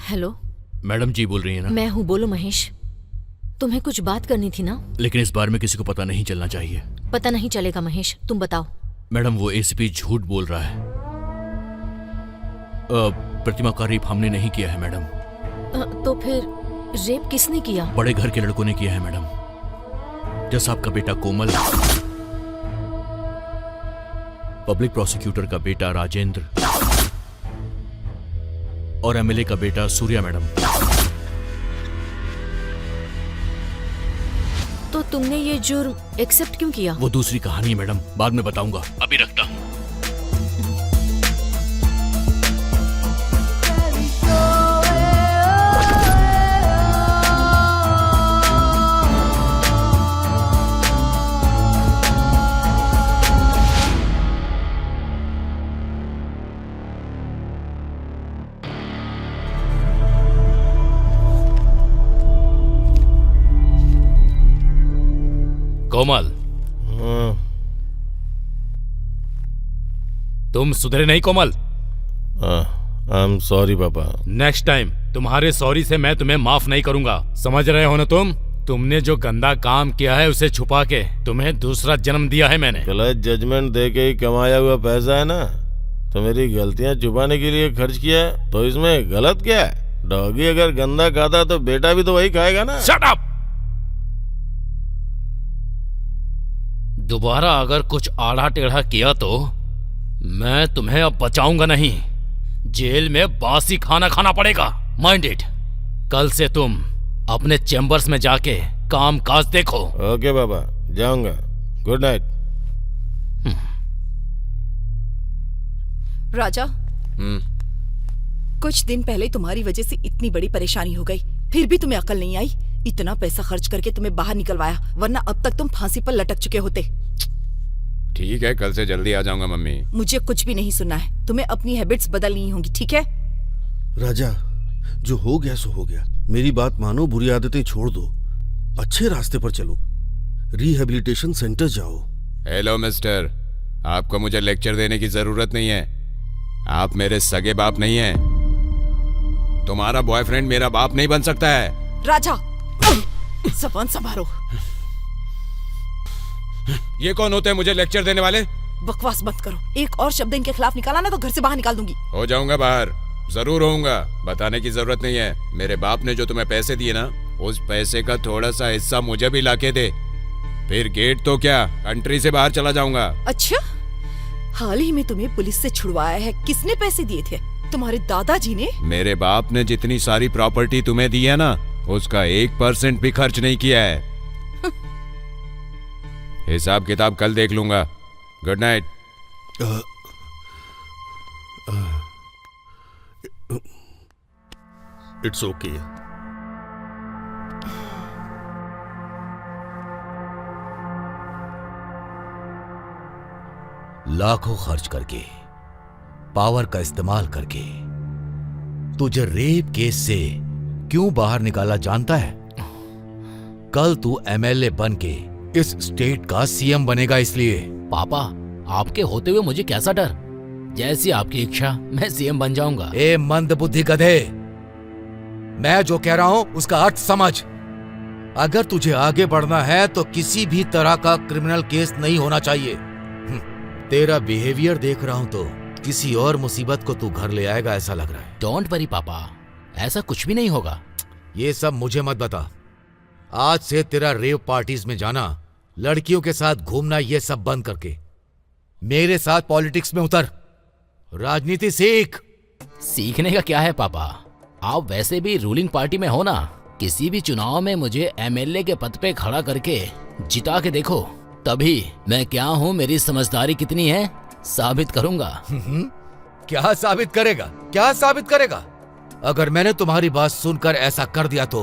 हेलो मैडम जी बोल रही है ना? मैं हूँ, बोलो महेश। तुम्हें कुछ बात करनी थी ना? लेकिन इस बारे में किसी को पता नहीं चलना चाहिए। पता नहीं चलेगा महेश, तुम बताओ। मैडम, वो एसीपी झूठ बोल रहा है। प्रतिमा का रेप हमने नहीं किया है मैडम। तो फिर रेप किसने किया? बड़े घर के लड़कों ने किया है मैडम। जैसा आपका बेटा कोमल, पब्लिक प्रोसिक्यूटर का बेटा राजेंद्र और एमएलए का बेटा सूर्या मैडम। तो तुमने ये जुर्म एक्सेप्ट क्यों किया? वो दूसरी कहानी है मैडम, बाद में बताऊंगा। अभी रखता हूं। कोमल, तुम सुधरे नहीं कोमल। आई एम सॉरी पापा। नेक्स्ट टाइम तुम्हारे सॉरी से मैं तुम्हें माफ नहीं करूंगा, समझ रहे हो ना तुम? तुमने जो गंदा काम किया है उसे छुपा के तुम्हें दूसरा जन्म दिया है मैंने। गलत जजमेंट दे के ही कमाया हुआ पैसा है ना, तो मेरी गलतियां छुपाने के लिए खर्च किया है, तो इसमें गलत क्या है? डॉगी अगर गंदा खाता तो बेटा भी तो वही खाएगा ना। Shut up! दोबारा अगर कुछ आड़ा टेढ़ा किया तो मैं तुम्हें अब बचाऊंगा नहीं, जेल में बासी खाना खाना पड़ेगा। Mind it. कल से तुम अपने चेम्बर्स में जाके काम काज देखो। ओके बाबा, जाऊंगा। Good night. राजा, कुछ दिन पहले तुम्हारी वजह से इतनी बड़ी परेशानी हो गई, फिर भी तुम्हें अकल नहीं आई। इतना पैसा खर्च करके तुम्हें बाहर निकलवाया, वरना अब तक तुम फांसी पर लटक चुके होते। ठीक है, कल से जल्दी आ जाऊंगा मम्मी। मुझे कुछ भी नहीं सुनना है, तुम्हें अपनी हैबिट्स बदलनी होंगी, ठीक है? राजा, जो हो गया सो हो गया। मेरी बात मानो, बुरी आदतें छोड़ दो, अच्छे रास्ते पर चलो, रिहेबिलिटेशन सेंटर जाओ। हेलो मिस्टर, आपको मुझे लेक्चर देने की जरूरत नहीं है। आप मेरे सगे बाप नहीं हैं। तुम्हारा बॉयफ्रेंड मेरा बाप नहीं बन सकता है। राजा, ज़बान संभालो। ये कौन होते हैं मुझे लेक्चर देने वाले? बकवास मत करो, एक और शब्द इनके खिलाफ निकाला ना तो घर से बाहर निकाल दूंगी। हो जाऊंगा बाहर, जरूर होऊंगा, बताने की जरूरत नहीं है। मेरे बाप ने जो तुम्हें पैसे दिए ना, उस पैसे का थोड़ा सा हिस्सा मुझे भी लाके दे, फिर गेट तो क्या, कंट्री से बाहर चला जाऊंगा। अच्छा, हाल ही में तुम्हें पुलिस से छुड़वाया है, किसने पैसे दिए थे? तुम्हारे दादाजी ने? मेरे बाप ने जितनी सारी प्रॉपर्टी तुम्हें दी है ना, उसका 1% भी खर्च नहीं किया है। हिसाब किताब कल देख लूंगा। Good night. It's okay. लाखों खर्च करके, पावर का इस्तेमाल करके तुझे रेप केस से क्यों बाहर निकाला जानता है? कल तू एमएलए बन के इस स्टेट का सीएम बनेगा, इसलिए। पापा, आपके होते हुए मुझे कैसा डर? जैसी आपकी इच्छा, मैं सीएम बन जाऊंगा। ए मंद बुद्धि गधे, मैं जो कह रहा हूं उसका अर्थ समझ। अगर तुझे आगे बढ़ना है तो किसी भी तरह का क्रिमिनल केस नहीं होना चाहिए। तेरा बिहेवियर देख रहा हूं तो किसी और मुसीबत को तू घर ले आएगा ऐसा लग रहा है। डोंट वरी पापा, ऐसा कुछ भी नहीं होगा। ये सब मुझे मत बता। आज से तेरा रेव पार्टीज में जाना, लड़कियों के साथ घूमना, ये सब बंद करके मेरे साथ पॉलिटिक्स में उतर, राजनीति सीख। सीखने का क्या है पापा, आप वैसे भी रूलिंग पार्टी में हो ना। किसी भी चुनाव में मुझे एमएलए के पद पे खड़ा करके जिता के देखो, तभी मैं क्या हूँ, मेरी समझदारी कितनी है साबित करूंगा। क्या साबित करेगा, क्या साबित करेगा? अगर मैंने तुम्हारी बात सुनकर ऐसा कर दिया तो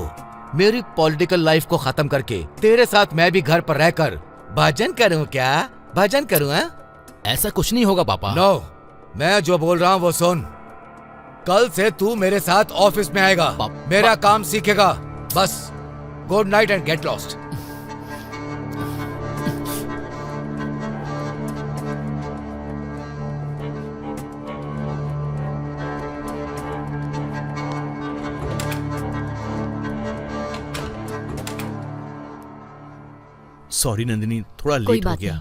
मेरी पॉलिटिकल लाइफ को खत्म करके तेरे साथ मैं भी घर पर रहकर भजन करूं। क्या भजन करूं? ऐसा कुछ नहीं होगा पापा। नो, मैं जो बोल रहा हूं वो सुन। कल से तू मेरे साथ ऑफिस में आएगा, मेरा काम सीखेगा। बस good night and get lost. Sorry Nandini, थोड़ा कोई लेट हो बात गया।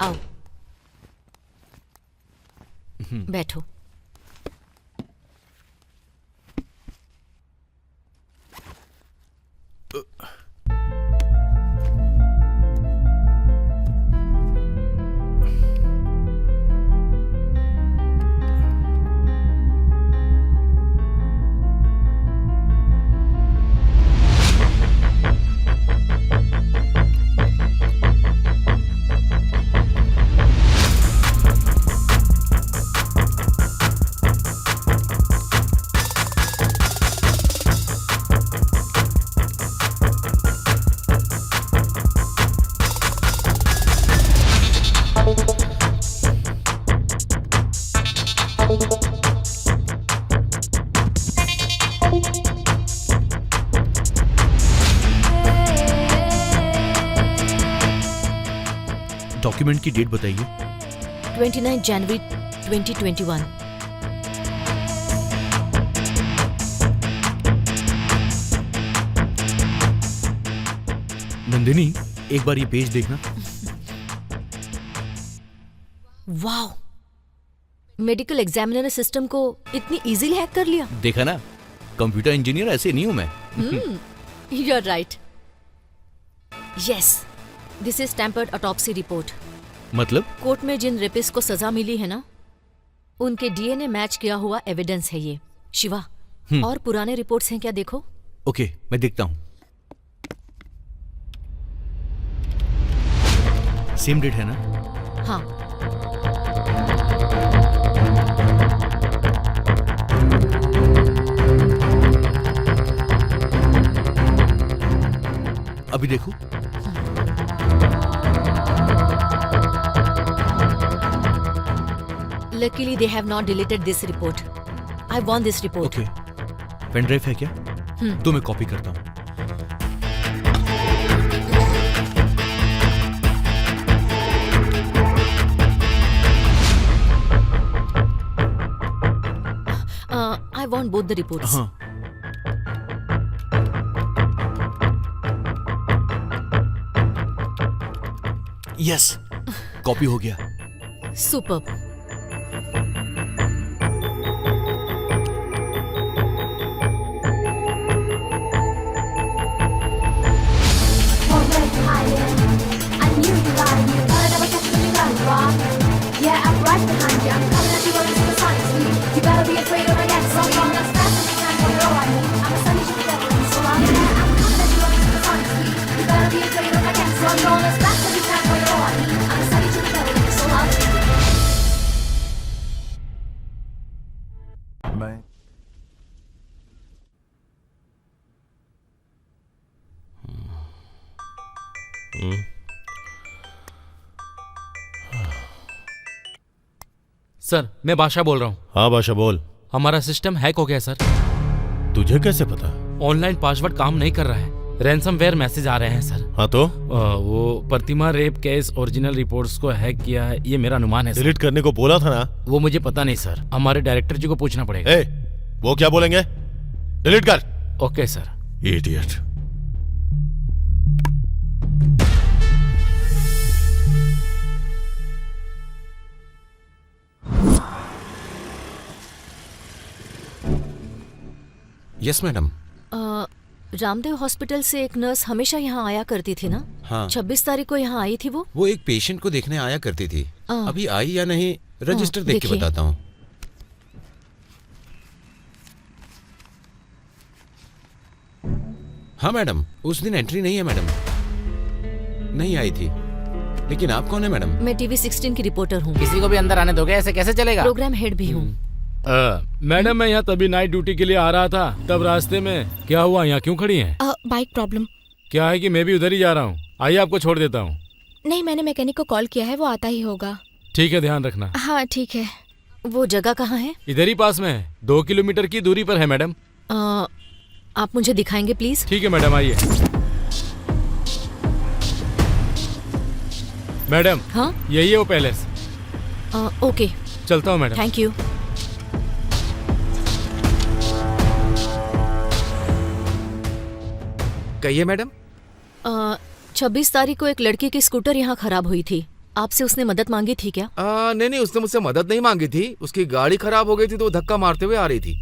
आओ बैठो। डॉक्यूमेंट की डेट बताइए। 29 जनवरी 2021। नंदिनी, एक बार ये पेज देखना। वाओ, मेडिकल एग्जामिनर सिस्टम को इतनी इजीली हैक कर लिया। देखा ना, कंप्यूटर इंजीनियर ऐसे नहीं हूं मैं। You are right. Yes, this is tempered autopsy report. मतलब? कोर्ट में जिन रेपिस्ट को सजा मिली है ना, उनके डीएनए मैच किया हुआ एविडेंस है ये। शिवा, और पुराने रिपोर्ट्स हैं क्या, देखो। ओके, मैं देखता हूं। सेम डेट है ना? हाँ। अभी देखो। Luckily, they have not deleted this report. I want this report. Okay, pen drive है क्या? तो मैं कॉपी करता हूँ। I want both the reports. हाँ। यस, कॉपी हो गया। Superb. Yeah, I'm right behind you. I'm coming at you on the supersonic speed. You better be afraid of my next song. As fast as you can, boy, you're all I need. I'm a sunny ship devil, so I'm coming at you on the supersonic speed. You better be afraid of my next song. As fast as you can, boy, you're all I need. I'm a sunny ship devil, so I'm sir, मैं बादशाह बोल रहा हूँ। हाँ बादशाह बोल। हमारा system hack हो गया सर। तुझे कैसे पता? ऑनलाइन पासवर्ड काम नहीं कर रहा है, रैंसमवेयर मैसेज आ रहे हैं सर। हाँ तो? वो प्रतिमा रेप केस ओरिजिनल रिपोर्ट्स को हैक किया है, ये मेरा अनुमान है सर। डिलीट करने को बोला था ना? वो मुझे पता नहीं सर, हमारे डायरेक्टर जी को पूछना पड़ेगा। वो क्या बोलेंगे? डिलीट कर। Okay sir. Idiot. Yes madam. Ramdev hospital से एक नर्स हमेशा यहाँ आया करती थी ना? हाँ। 26 तारीख को यहाँ आई थी वो एक पेशेंट को देखने आया करती थी। अभी आई या नहीं रजिस्टर देख के देखिए। बताता हूँ। हाँ मैडम, उस दिन एंट्री नहीं है मैडम, नहीं आई थी। लेकिन आप कौन है मैडम? मैं टीवी 16 की रिपोर्टर हूँ। किसी को भी अंदर आने दोगे? ऐसे कैसे चलेगा? प्रोग्राम हेड भी हूँ। मैडम मैं यहाँ तभी नाइट ड्यूटी के लिए आ रहा था, तब रास्ते में क्या हुआ? यहाँ क्यों खड़ी हैं? Bike problem. क्या है कि मैं भी उधर ही जा रहा हूँ, आइए आपको छोड़ देता हूँ। नहीं, मैंने मैकेनिक को कॉल किया है, वो आता ही होगा। ठीक है, ध्यान रखना। हाँ ठीक है। वो जगह कहाँ है? इधर ही पास में है, 2 किलोमीटर की दूरी पर है मैडम। आप मुझे दिखाएंगे प्लीज? ठीक है मैडम, आइए। मैडम हाँ, यही है वो पैलेस। ओके, चलता हूँ मैडम। Thank you. कहिए मैडम। 26 तारीख को एक लड़की की स्कूटर यहाँ खराब हुई थी, आपसे उसने मदद मांगी थी क्या? नहीं, उसने मुझसे मदद नहीं मांगी थी। उसकी गाड़ी खराब हो गई थी तो वो धक्का मारते हुए आ रही थी।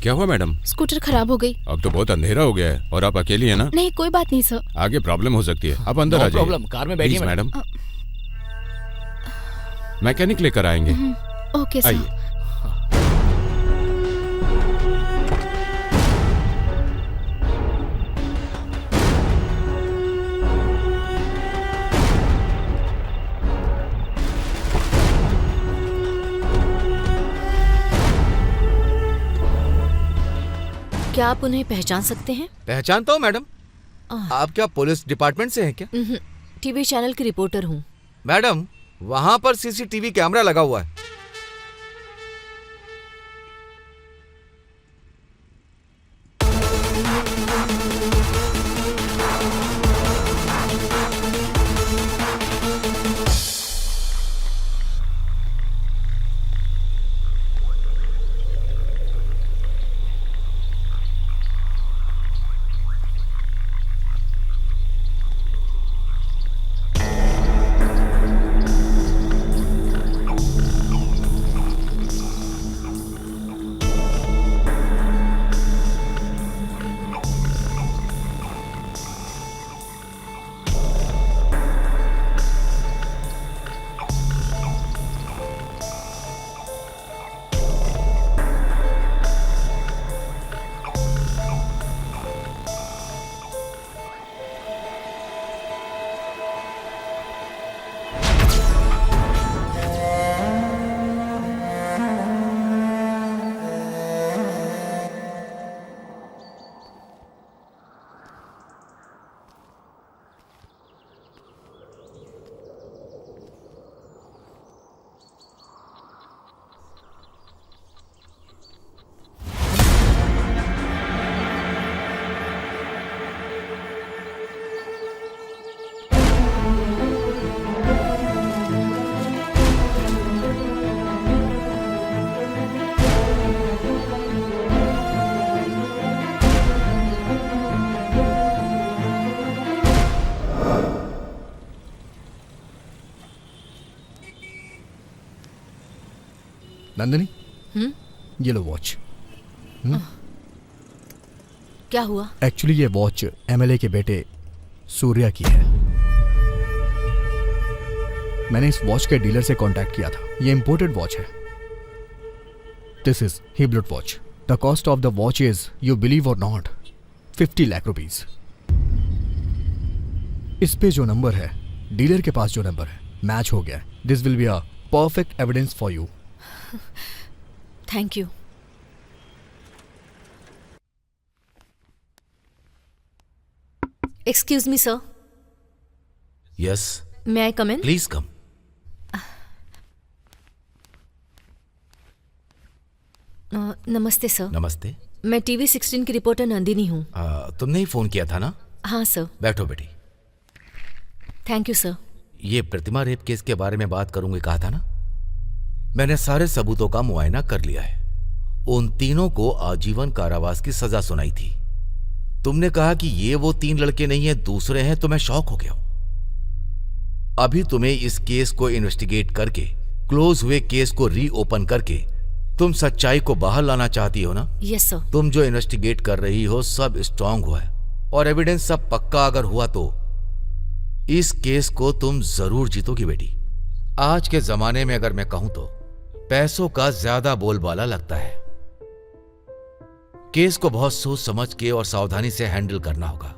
क्या हुआ मैडम? स्कूटर खराब हो गई। अब तो बहुत अंधेरा हो गया है और आप अकेली है ना? नहीं, कोई बात नहीं सर। आगे प्रॉब्लम हो सकती है, आप अंदर आ जाइए। प्रॉब्लम, कार में बैठिए मैडम। मैकेनिक लेकर आएंगे। Okay sir. आइए। क्या आप उन्हें पहचान सकते हैं? पहचानता हूँ मैडम। आप क्या पुलिस डिपार्टमेंट से हैं क्या? टीवी चैनल की रिपोर्टर हूँ। मैडम, वहाँ पर सीसीटीवी कैमरा लगा हुआ है। नंदिनी, ये लो वॉच। क्या हुआ? एक्चुअली ये वॉच एमएलए के बेटे सूर्या की है। मैंने इस वॉच के डीलर से कांटेक्ट किया था। ये इंपोर्टेड वॉच है। This is Hublot watch. The cost of the watch is, you believe और नॉट, 50 लाख रुपीज। इस पे जो नंबर है, डीलर के पास जो नंबर है, मैच हो गया। This will be a perfect evidence for you. Thank you. Excuse me sir. Yes, may I come in? Please come. नमस्ते सर। नमस्ते। मैं टीवी 16 की रिपोर्टर नंदिनी हूँ। तुमने ही फोन किया था ना? हाँ सर। बैठो बेटी। Thank you sir. ये प्रतिमा रेप केस के बारे में बात करूंगी कहा था ना? मैंने सारे सबूतों का मुआयना कर लिया है। उन तीनों को आजीवन कारावास की सजा सुनाई थी। तुमने कहा कि ये वो 3 लड़के नहीं है, दूसरे हैं, तो मैं शॉक हो गया हूं। अभी तुम्हें इस केस को इन्वेस्टिगेट करके, क्लोज हुए केस को रीओपन करके तुम सच्चाई को बाहर लाना चाहती हो ना? Yes sir. तुम जो इन्वेस्टिगेट कर रही हो सब स्ट्रांग हुआ है और एविडेंस सब पक्का अगर हुआ तो इस केस को तुम जरूर जीतोगी बेटी। आज के जमाने में अगर मैं कहूं तो पैसों का ज्यादा बोलबाला लगता है। केस को बहुत सोच समझ के और सावधानी से हैंडल करना होगा।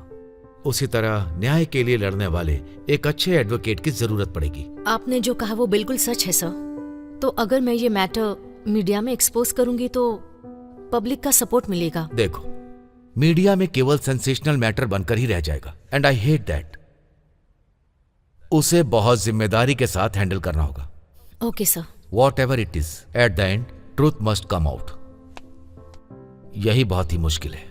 उसी तरह न्याय के लिए लड़ने वाले एक अच्छे एडवोकेट की जरूरत पड़ेगी। आपने जो कहा वो बिल्कुल सच है सर। तो अगर मैं ये मैटर मीडिया में एक्सपोज करूंगी तो पब्लिक का सपोर्ट मिलेगा। देखो, मीडिया में केवल सेंसेशनल मैटर बनकर ही रह जाएगा एंड आई हेट दैट। उसे बहुत जिम्मेदारी के साथ हैंडल करना होगा। Okay sir. What ever it is, at the end truth must come out. यही बहुत ही मुश्किल है।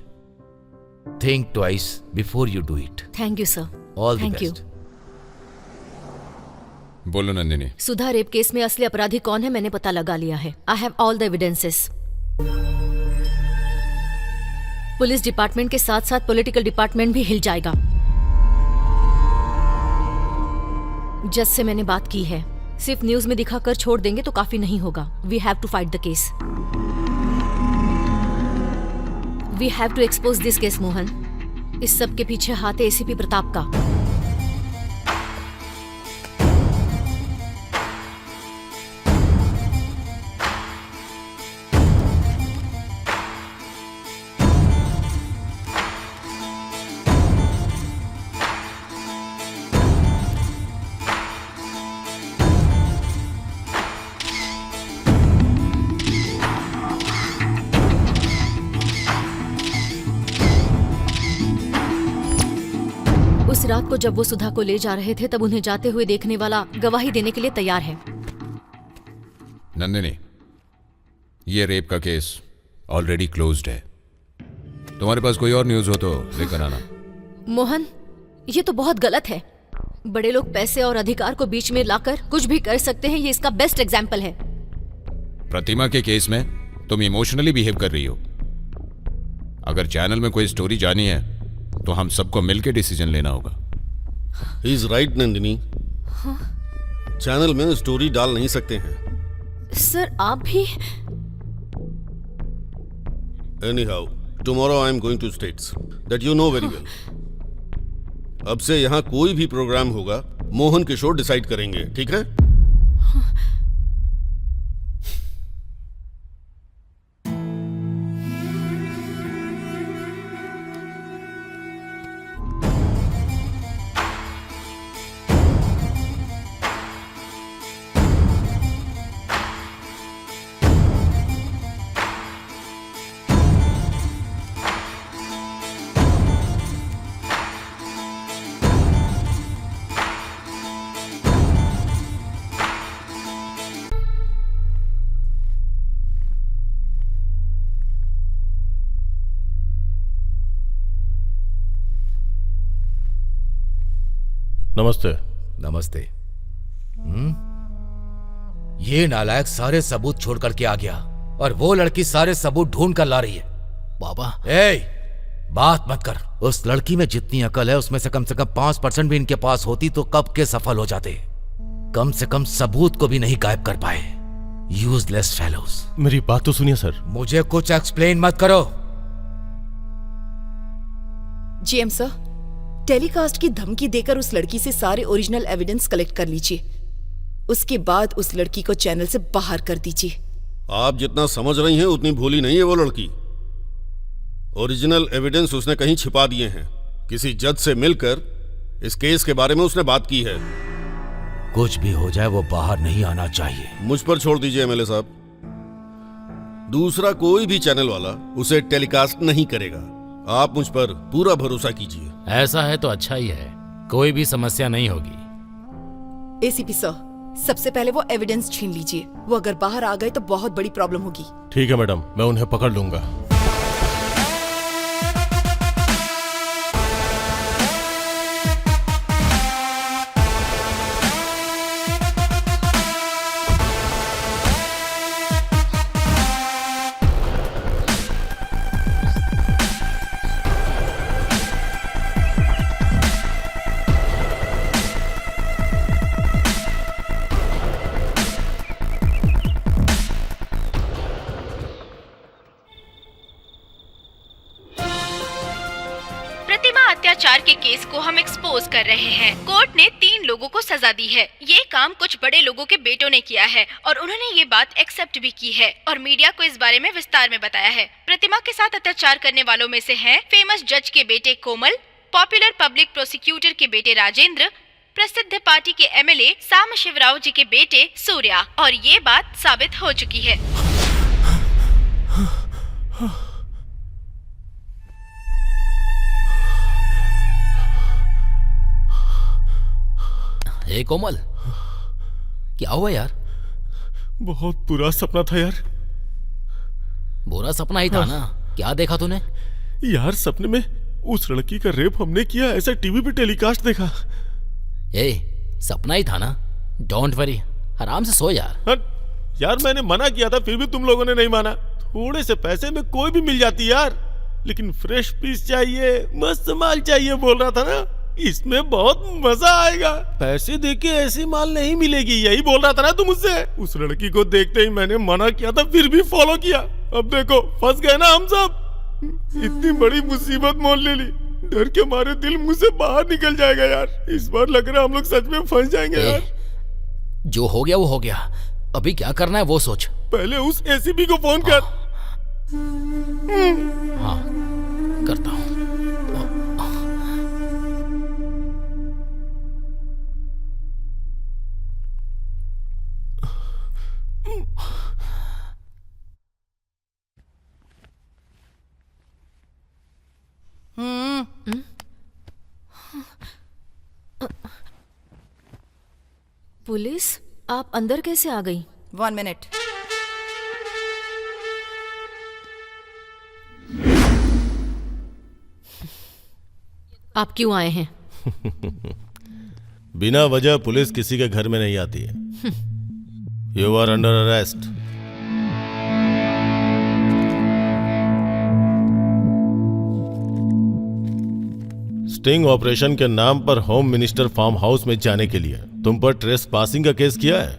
Think twice before you do it. Thank you sir. All the thank you. Best. बोलो नंदिनी। सुधा रेप केस में असली अपराधी कौन है मैंने पता लगा लिया है। I have all the evidences. Police department के साथ साथ पॉलिटिकल डिपार्टमेंट भी हिल जाएगा। जज से मैंने बात की है। सिर्फ न्यूज में दिखाकर छोड़ देंगे तो काफी नहीं होगा। We have to fight the case. We have to expose this case Mohan. इस सब के पीछे हाथ है एसीपी प्रताप का। उस रात को जब वो सुधा को ले जा रहे थे तब उन्हें जाते हुए देखने वाला गवाही देने के लिए तैयार है। नंदिनी, ये रेप का केस ऑलरेडी क्लोज्ड है। तुम्हारे पास कोई और न्यूज हो तो लेकर आना। मोहन, ये तो बहुत गलत है। बड़े लोग पैसे और अधिकार को बीच में लाकर कुछ भी कर सकते हैं। ये इसका बेस्ट एग्जाम्पल है। प्रतिमा के केस में तुम इमोशनली बिहेव कर रही हो। अगर चैनल में कोई स्टोरी जानी है तो हम सबको मिलकर डिसीजन लेना होगा। He is right Nandini. Channel में स्टोरी डाल नहीं सकते हैं। सर आप भी। Anyhow, tomorrow I am going to states that you know very well. अब से यहाँ कोई भी प्रोग्राम होगा मोहन किशोर डिसाइड करेंगे, ठीक है? नमस्ते। नमस्ते। ये नालायक सारे सबूत छोड़ करके आ गया और वो लड़की सारे सबूत ढूंढ कर ला रही है। बाबा, बात मत कर। उस लड़की में जितनी अकल है उसमें से कम 5% भी इनके पास होती तो कब के सफल हो जाते। कम से कम सबूत को भी नहीं गायब कर पाए। Useless fellows. मेरी बात तो सुनिए सर। मुझे कुछ एक्सप्लेन मत करो। जीएम सर, टेलीकास्ट की धमकी देकर उस लड़की से सारे ओरिजिनल एविडेंस कलेक्ट कर लीजिए। उसके बाद उस लड़की को चैनल से बाहर कर दीजिए। आप जितना समझ रही हैं उतनी भोली नहीं है वो लड़की। ओरिजिनल एविडेंस उसने कहीं छिपा दिए हैं। किसी जज से मिलकर इस केस के बारे में उसने बात की है। कुछ भी हो जाए वो बाहर नहीं आना चाहिए। मुझ पर छोड़ दीजिए एमएलए साहब। दूसरा कोई भी चैनल वाला उसे टेलीकास्ट नहीं करेगा। आप मुझ पर पूरा भरोसा कीजिए। ऐसा है तो अच्छा ही है। कोई भी समस्या नहीं होगी। एसीपी सर, सबसे पहले वो एविडेंस छीन लीजिए। वो अगर बाहर आ गए तो बहुत बड़ी प्रॉब्लम होगी। ठीक है मैडम, मैं उन्हें पकड़ लूंगा। अत्याचार के केस को हम एक्सपोज कर रहे हैं। कोर्ट ने 3 लोगों को सजा दी है। ये काम कुछ बड़े लोगों के बेटों ने किया है और उन्होंने ये बात एक्सेप्ट भी की है और मीडिया को इस बारे में विस्तार में बताया है। प्रतिमा के साथ अत्याचार करने वालों में से हैं फेमस जज के बेटे कोमल, पॉपुलर पब्लिक प्रोसिक्यूटर के बेटे राजेंद्र, प्रसिद्ध पार्टी के एमएलए साम शिवराव जी के बेटे सूर्या, और ये बात साबित हो चुकी है। हे कोमल, क्या हुआ यार? बहुत बुरा सपना था यार। बुरा सपना ही था ना? क्या देखा तूने? यार सपने में उस लड़की का रेप हमने किया ऐसा टीवी पे टेलीकास्ट देखा। ए, सपना ही था ना? डोंट वरी, आराम से सो यार। यार मैंने मना किया था फिर भी तुम लोगों ने नहीं माना। थोड़े से पैसे में कोई भी मिल जाती यार, लेकिन फ्रेश पीस चाहिए, मस्त माल चाहिए बोल रहा था ना। इसमें बहुत मजा आएगा। पैसे देके ऐसी माल नहीं मिलेगी, यही बोल रहा था ना तुम मुझसे। उस लड़की को देखते ही मैंने मना किया था फिर भी फॉलो किया। अब देखो फंस गए ना हम सब। इतनी बड़ी मुसीबत मोल ले ली, डर के मारे दिल मुंह से बाहर निकल जाएगा यार। इस बार लग रहा है हम लोग सच में फंस जाएंगे यार। जो हो गया वो हो गया, अभी क्या करना है वो सोच। पहले उस एसीपी को फोन कर। हाँ, करता हूँ। पुलिस, आप अंदर कैसे आ गई? 1 मिनट। आप क्यों आए हैं? बिना वजह पुलिस किसी के घर में नहीं आती है। You are under arrest. Sting operation के नाम पर होम मिनिस्टर फार्म हाउस में जाने के लिए तुम पर ट्रेस पासिंग का केस किया है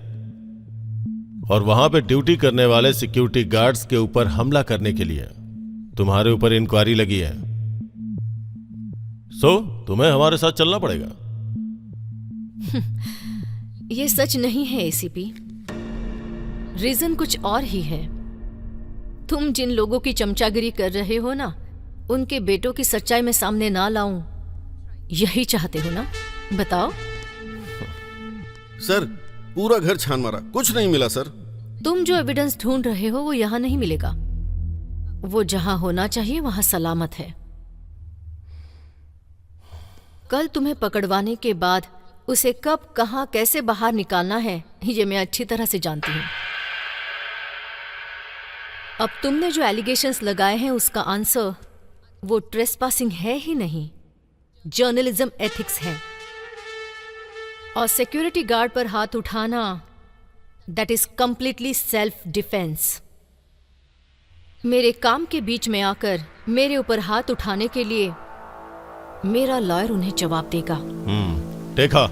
और वहां पे ड्यूटी करने वाले सिक्योरिटी गार्ड्स के ऊपर हमला करने के लिए तुम्हारे ऊपर इंक्वायरी लगी है। सो तुम्हें हमारे साथ चलना पड़ेगा। ये सच नहीं है एसीपी, रीजन कुछ और ही है। तुम जिन लोगों की चमचागिरी कर रहे हो ना, उनके बेटों की सच्चाई में सामने ना लाऊं, यही चाहते हो ना? बताओ। सर पूरा घर छान मारा, कुछ नहीं मिला सर। तुम जो एविडेंस ढूंढ रहे हो वो यहाँ नहीं मिलेगा। वो जहां होना चाहिए वहां सलामत है। कल तुम्हें पकड़वाने के बाद उसे कब, कहां, कैसे बाहर निकालना है ये मैं अच्छी तरह से जानती हूँ। अब तुमने जो एलिगेशंस लगाए हैं उसका आंसर वो ट्रेसपासिंग है ही नहीं, जर्नलिज्म एथिक्स है। और सिक्योरिटी गार्ड पर हाथ उठाना that is completely self defence. मेरे काम के बीच में आकर मेरे ऊपर हाथ उठाने के लिए मेरा लॉयर उन्हें जवाब देगा। देखा,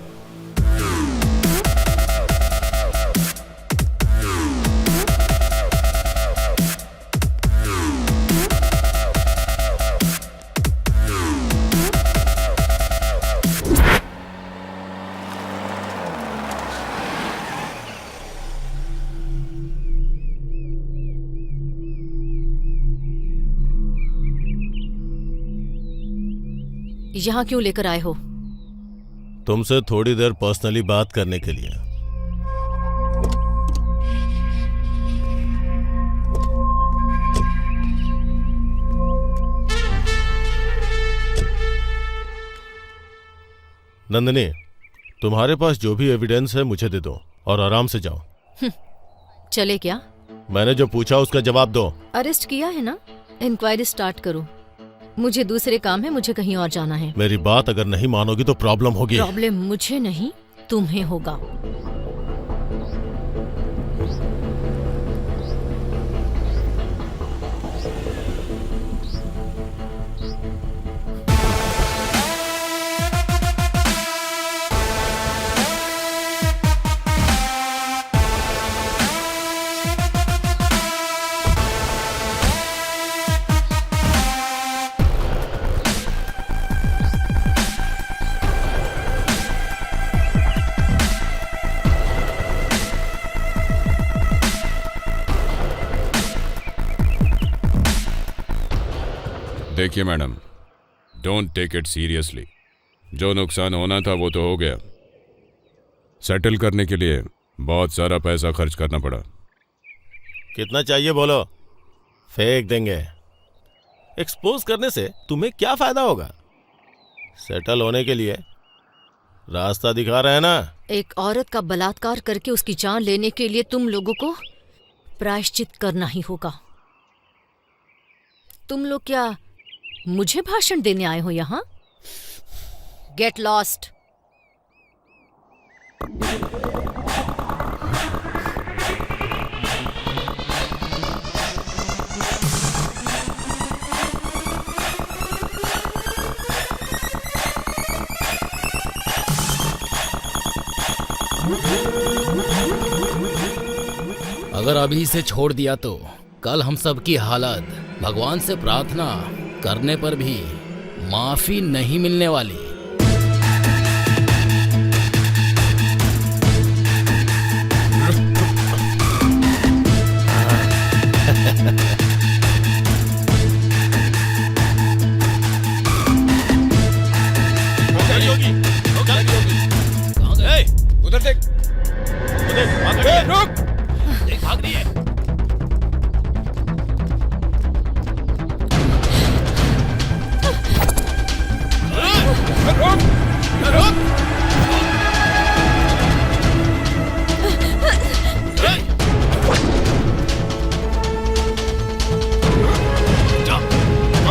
यहाँ क्यों लेकर आए हो? तुमसे थोड़ी देर पर्सनली बात करने के लिए। नंदिनी, तुम्हारे पास जो भी एविडेंस है मुझे दे दो और आराम से जाओ। चले क्या? मैंने जो पूछा उसका जवाब दो। अरेस्ट किया है ना, इंक्वायरी स्टार्ट करो। मुझे दूसरे काम है, मुझे कहीं और जाना है। मेरी बात अगर नहीं मानोगी तो प्रॉब्लम होगी। प्रॉब्लम मुझे नहीं, तुम्हें होगा। देखिए madam, don't take it seriously. जो नुकसान होना था वो तो हो गया। सेटल करने के लिए बहुत सारा पैसा खर्च करना पड़ा। कितना चाहिए बोलो, फेंक देंगे। एक्सपोज करने से तुम्हें क्या फायदा होगा? सेटल होने के लिए रास्ता दिखा रहे हैं ना। एक औरत का बलात्कार करके उसकी जान लेने के लिए तुम लोगों को प्रायश्चित करना ही होगा। तुम लोग क्या मुझे भाषण देने आए हो यहाँ? Get lost. अगर अभी इसे छोड़ दिया तो कल हम सब की हालत भगवान से प्रार्थना करने पर भी माफी नहीं मिलने वाली। उधर देख, रुक। देख भाग रही है।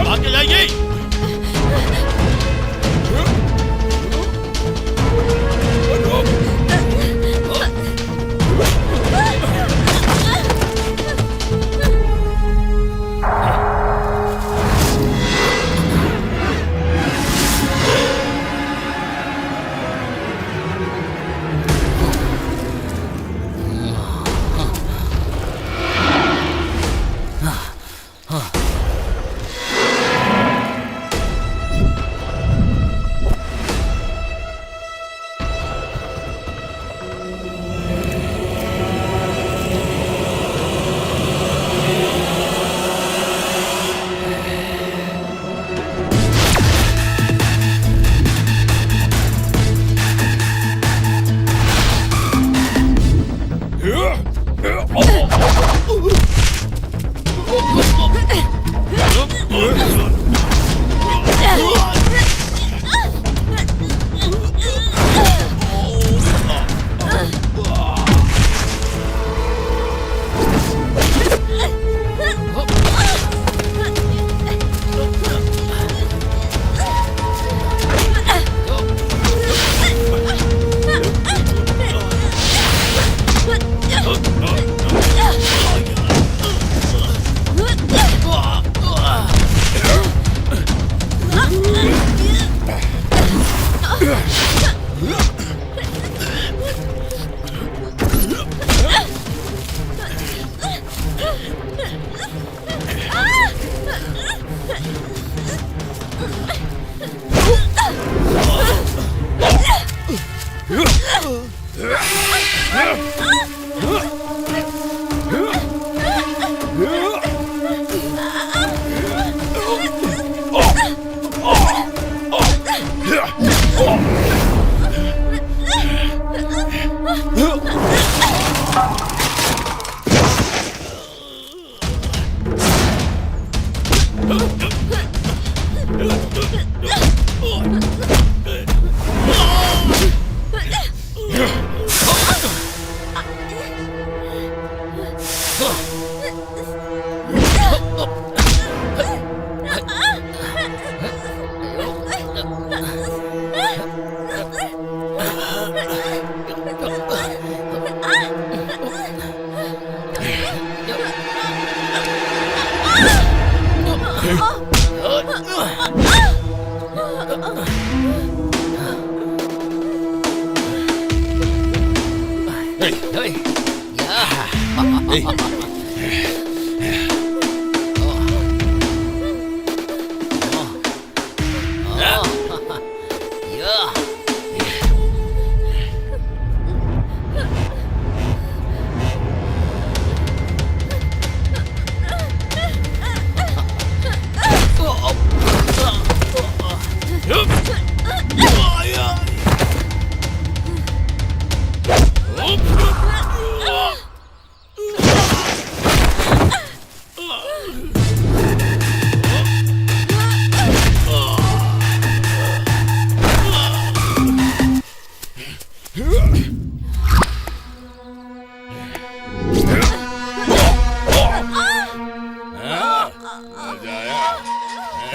आगे जाएगी।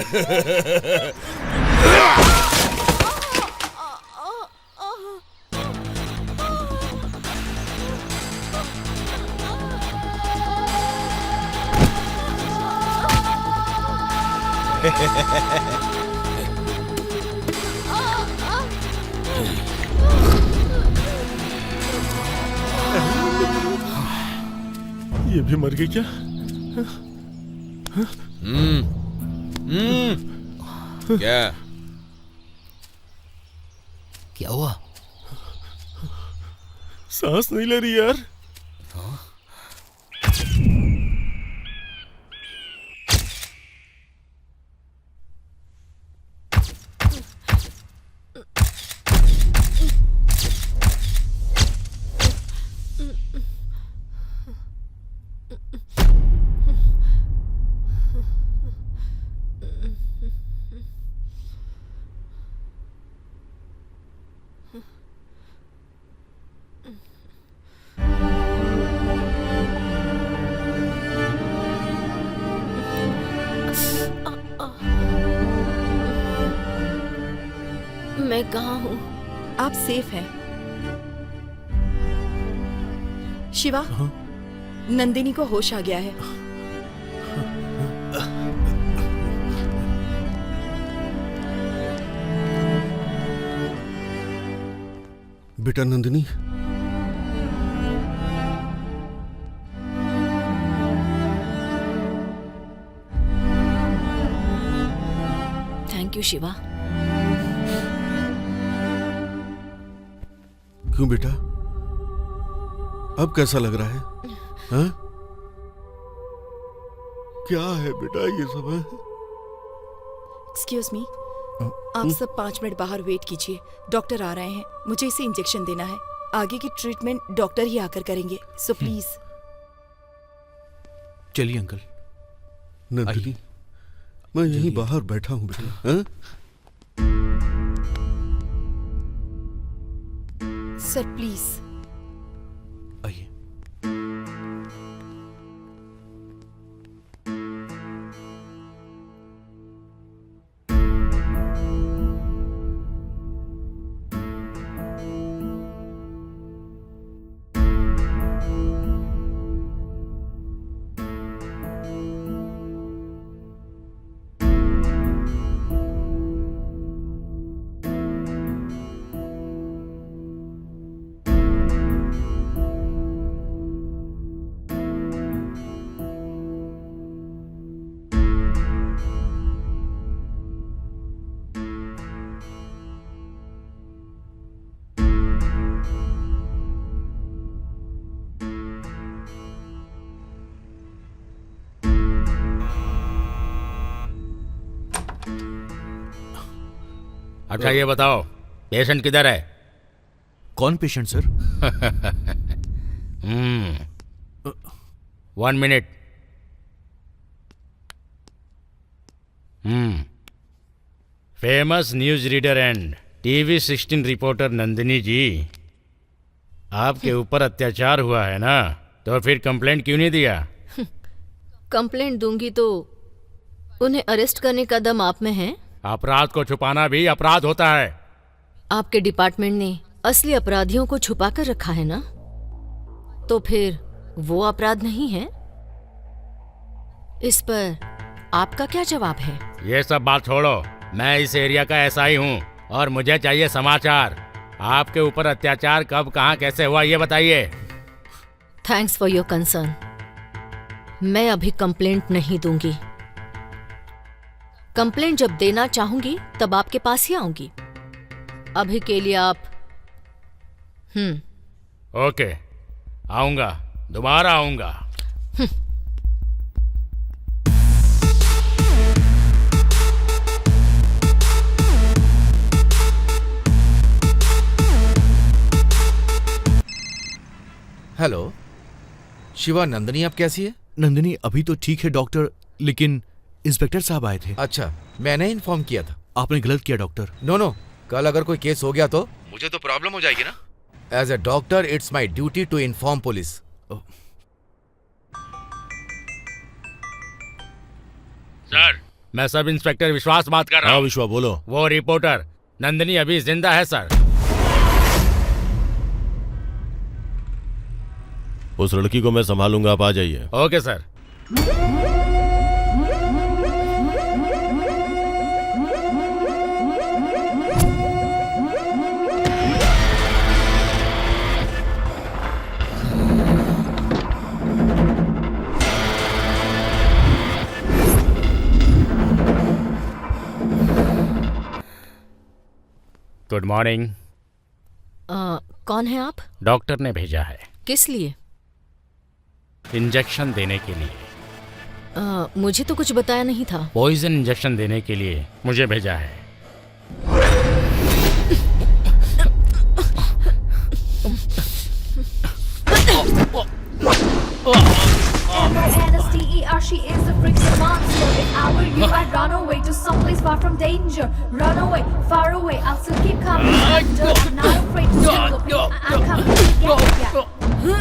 ये भी मर गई क्या? क्या क्या हुआ? सांस नहीं ले रही यार। मैं कहाँ हूँ? आप सेफ हैं। शिवा, नंदिनी को होश आ गया है। बेटा नंदिनी, थैंक यू शिवा। क्यों बेटा, अब कैसा लग रहा है? हाँ? क्या है बेटा ये सब? है एक्सक्यूज मी, आप सब 5 मिनट बाहर वेट कीजिए, डॉक्टर आ रहे हैं। मुझे इसे इंजेक्शन देना है। आगे की ट्रीटमेंट डॉक्टर ही आकर करेंगे, सो प्लीज। चलिए अंकल। नंदिनी, मैं यहीं बाहर बैठा हूँ बेटा। हाँ? Sir please. आइए। अच्छा ये बताओ, पेशेंट किधर है? कौन patient sir? 1 minute. Famous news reader and TV 16 reporter Nandini ji, आपके ऊपर अत्याचार हुआ है ना, तो फिर कंप्लेंट क्यों नहीं दिया? कंप्लेंट दूंगी तो उन्हें अरेस्ट करने का दम आप में है? अपराध को छुपाना भी अपराध होता है। आपके डिपार्टमेंट ने असली अपराधियों को छुपा कर रखा है ना, तो फिर वो अपराध नहीं है? इस पर आपका क्या जवाब है? ये सब बात छोड़ो, मैं इस एरिया का एसआई हूँ और मुझे चाहिए समाचार। आपके ऊपर अत्याचार कब, कहाँ, कैसे हुआ, ये बताइए। Thanks for your concern. मैं अभी कंप्लेंट नहीं दूंगी। कंप्लेंट जब देना चाहूंगी तब आपके पास ही आऊंगी। अभी के लिए आप ओके, आऊंगा, दोबारा आऊंगा। हेलो शिवा, नंदिनी आप कैसी है? नंदिनी अभी तो ठीक है डॉक्टर, लेकिन इंस्पेक्टर साहब आए थे। अच्छा, मैंने इन्फॉर्म किया था। आपने गलत किया डॉक्टर। नो, कल अगर कोई केस हो गया तो मुझे तो प्रॉब्लम हो जाएगी ना। As a doctor it's my duty to inform police. Sir, मैं सब इंस्पेक्टर विश्वास बात कर रहा हाँ हूँ। विश्वा बोलो। वो रिपोर्टर नंदिनी अभी जिंदा है सर। उस लड़की को मैं संभालूंगा, आप आ जाइए। Okay sir. Good morning. कौन है आप? डॉक्टर ने भेजा है। किस लिए? इंजेक्शन देने के लिए। मुझे तो कुछ बताया नहीं था। पॉइजन इंजेक्शन देने के लिए मुझे भेजा है। M-O-N-S-T-E-R, she is a freaking monster. If I were you, I'd run away to someplace far from danger. Run away, far away, I'll still keep coming after. I'm not afraid to feel the pain. I'm coming to get ya.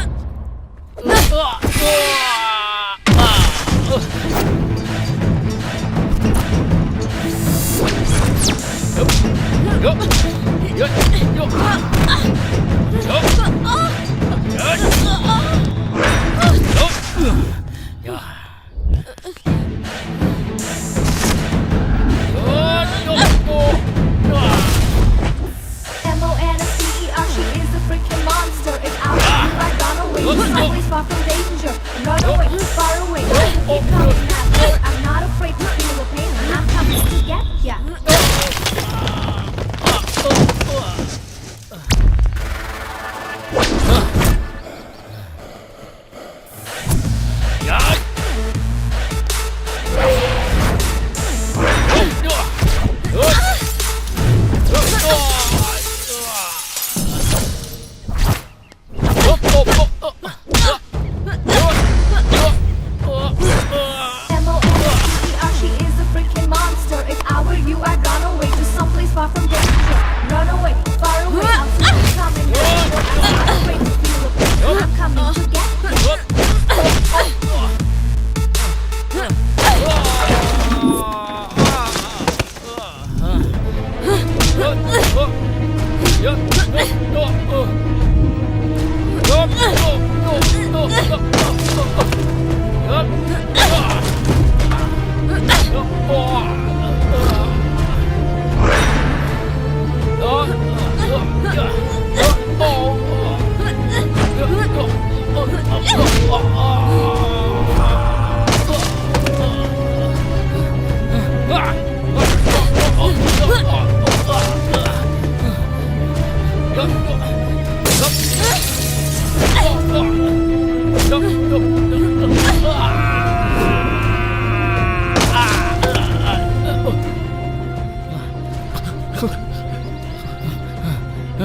M-O-N-S-T-E-R, she is a freaking monster. If I were you, I'd run away to someplace far from danger. Run away, far away, I'll still keep coming after. I'm not afraid to feel the pain. I'm coming to get ya. M-O-N-S-T-E-R, she is a freaking monster. If I were you, I'd run away to someplace far from danger. Run away, far away, I'll still keep coming after. I'm not afraid to feel the pain. I'm coming to get ya.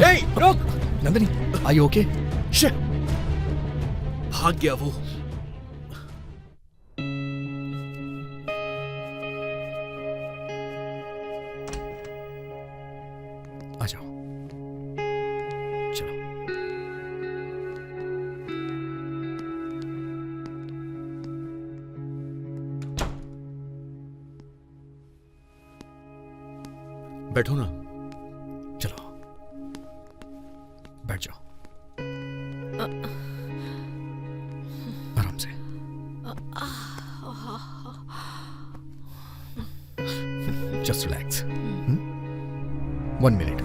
Hey, रुक! Nandini, are you okay? Shit! भाग गया वो। आ जाओ, चलो। बैठो ना। चलो, बैठ जाओ। आराम से। Just relax. 1 minute.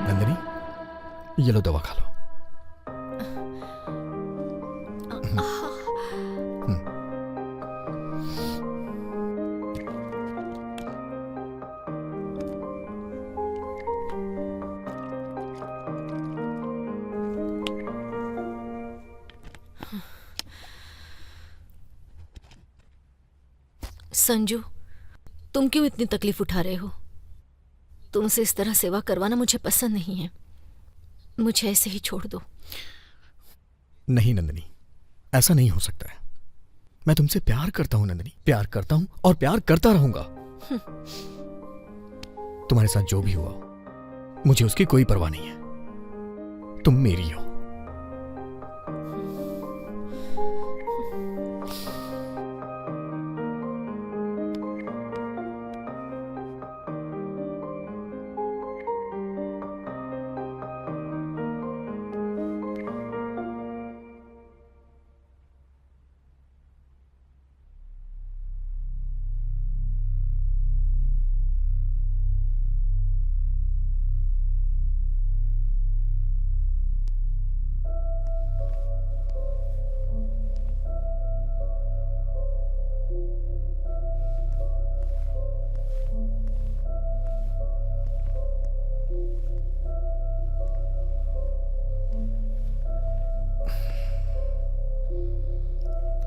नंदिनी, ये लो, दवा खा लो। संजू, तुम क्यों इतनी तकलीफ उठा रहे हो? तुमसे इस तरह सेवा करवाना मुझे पसंद नहीं है। मुझे ऐसे ही छोड़ दो। नहीं नंदिनी, ऐसा नहीं हो सकता है। मैं तुमसे प्यार करता हूं नंदिनी, प्यार करता हूं और प्यार करता रहूंगा। तुम्हारे साथ जो भी हुआ मुझे उसकी कोई परवाह नहीं है। तुम मेरी हो।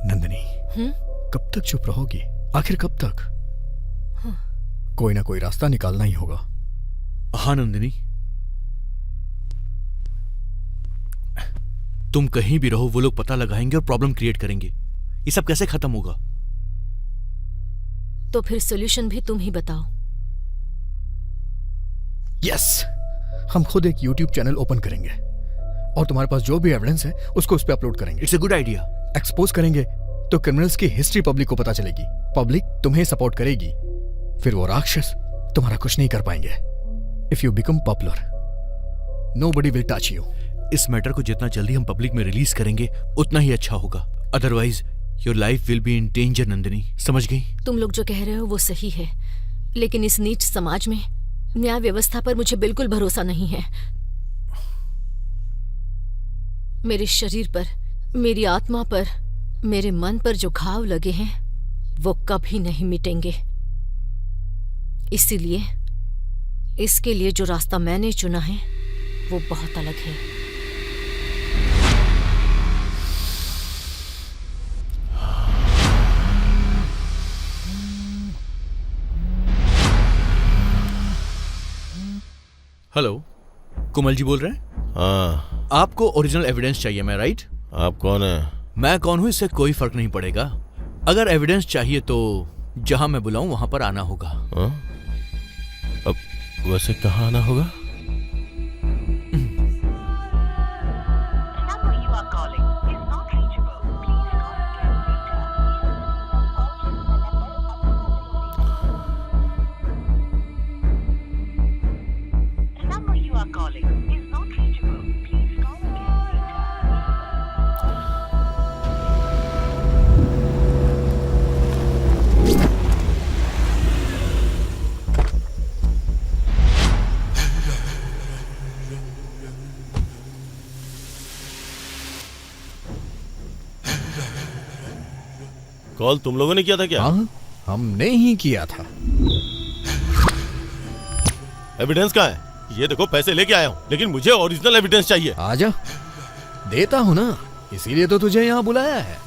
नंदिनी, कब तक चुप रहोगी? आखिर कब तक? कोई ना कोई रास्ता निकालना ही होगा। हाँ नंदिनी, तुम कहीं भी रहो वो लोग पता लगाएंगे और प्रॉब्लम क्रिएट करेंगे। ये सब कैसे खत्म होगा? तो फिर सॉल्यूशन भी तुम ही बताओ। यस, हम खुद एक YouTube चैनल ओपन करेंगे और तुम्हारे पास जो भी एविडेंस है उसको उस पर अपलोड करेंगे। It's a good idea. Expose करेंगे तो क्रिमिनल्स की हिस्ट्री पब्लिक को पता चलेगी। पब्लिक तुम्हें सपोर्ट करेगी, फिर वो राक्षस तुम्हारा कुछ नहीं कर पाएंगे। If you become popular, nobody will touch you. इस मैटर को जितना जल्दी हम पब्लिक में रिलीज करेंगे उतना ही अच्छा होगा। Otherwise your life will be in danger. Nandini, समझ गई? तुम लोग जो कह रहे हो वो सही है, लेकिन इस नीच समाज में न्याय व्यवस्था पर मुझे बिल्कुल भरोसा नहीं है। मेरे शरीर पर, मेरी आत्मा पर, मेरे मन पर जो घाव लगे हैं वो कभी नहीं मिटेंगे। इसीलिए इसके लिए जो रास्ता मैंने चुना है वो बहुत अलग है। हेलो, कुमल जी बोल रहे हैं? हाँ। आपको ओरिजिनल एविडेंस चाहिए, मैं राइट? आप कौन है? मैं कौन हूं इससे कोई फर्क नहीं पड़ेगा। अगर एविडेंस चाहिए तो जहां मैं बुलाऊं वहां पर आना होगा। हाँ? अब वैसे कहाँ आना होगा? कॉल तुम लोगों ने किया था क्या? हाँ, हमने ही किया था। एविडेंस कहाँ है? ये देखो, पैसे लेके आया हूँ, लेकिन मुझे ओरिजिनल एविडेंस चाहिए। आजा, देता हूँ ना, इसीलिए तो तुझे यहाँ बुलाया है।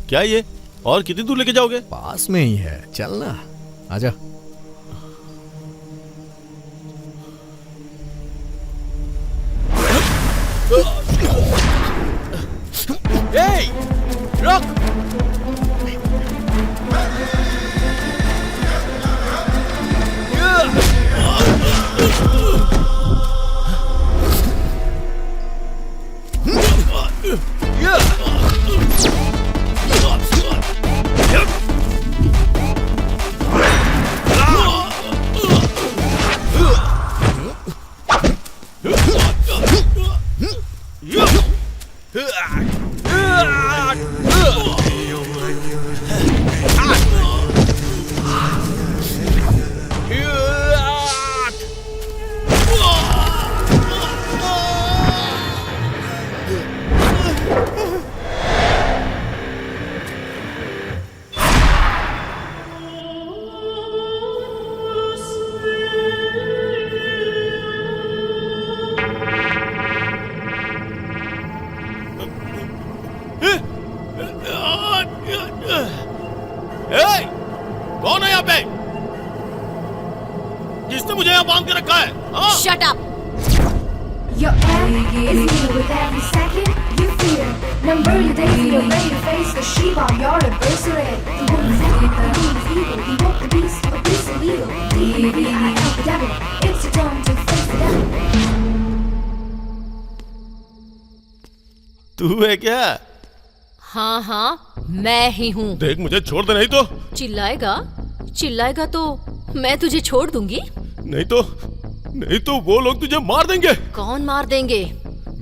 क्या ये? और कितनी दूर लेके जाओगे? पास में ही है, चलना। आजा। रुक! यहाँ बांध के रखा है? हाँ? Shut up. Your act is here with every second you fear. Number your days, you're ready to face the sheep on your adversary. The woman's evil, the woman's evil. He woke the beast, but beast illegal. D-E-V-I-L, the devil. It's your time to face the devil. तू है क्या? हाँ हाँ, मैं ही हूँ। देख मुझे छोड़ दे, नहीं तो। चिल्लाएगा तो मैं तुझे छोड़ दूंगी। नहीं तो वो लोग तुझे मार देंगे। कौन मार देंगे?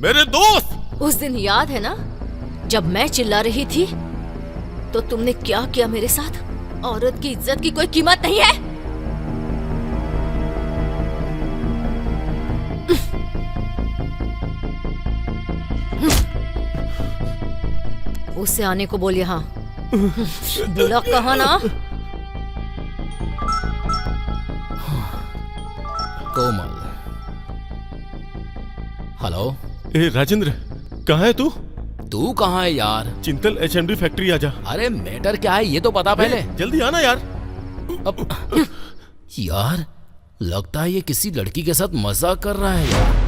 मेरे दोस्त। उस दिन याद है ना, जब मैं चिल्ला रही थी तो तुमने क्या किया मेरे साथ? औरत की इज्जत की कोई कीमत नहीं है। उसे आने को बोल यहाँ। बुला कहा ना। कोमल। हेलो। ए राजेंद्र, कहाँ है तू? तू कहाँ है यार? चिंतल एचएमडी फैक्ट्री आजा। अरे मैटर क्या है ये तो पता पहले। जल्दी आना यार। अब यार लगता है ये किसी लड़की के साथ मजाक कर रहा है यार।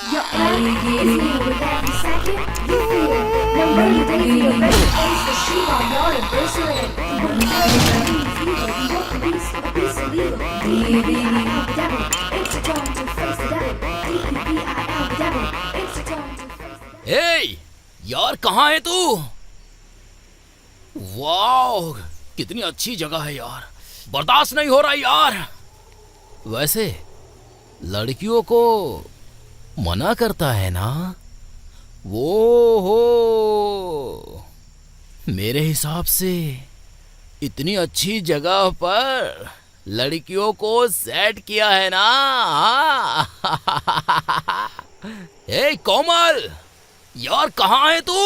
Your act is here with every second you fear. Number your days, you're ready to face the sheep on your adversary. The woman's evil, he woke the beast, but beast illegal. D-E-V-I-L, the devil. It's your time to face the devil. D-E-V-I-L, the devil. It's your time to face the devil. ए यार कहाँ है तू? Wow कितनी अच्छी जगह है यार, बर्दाश्त नहीं हो रहा यार। वैसे लड़कियों को मना करता है ना वो हो। मेरे हिसाब से इतनी अच्छी जगह पर लड़कियों को सेट किया है ना। ए कोमल यार कहाँ है तू?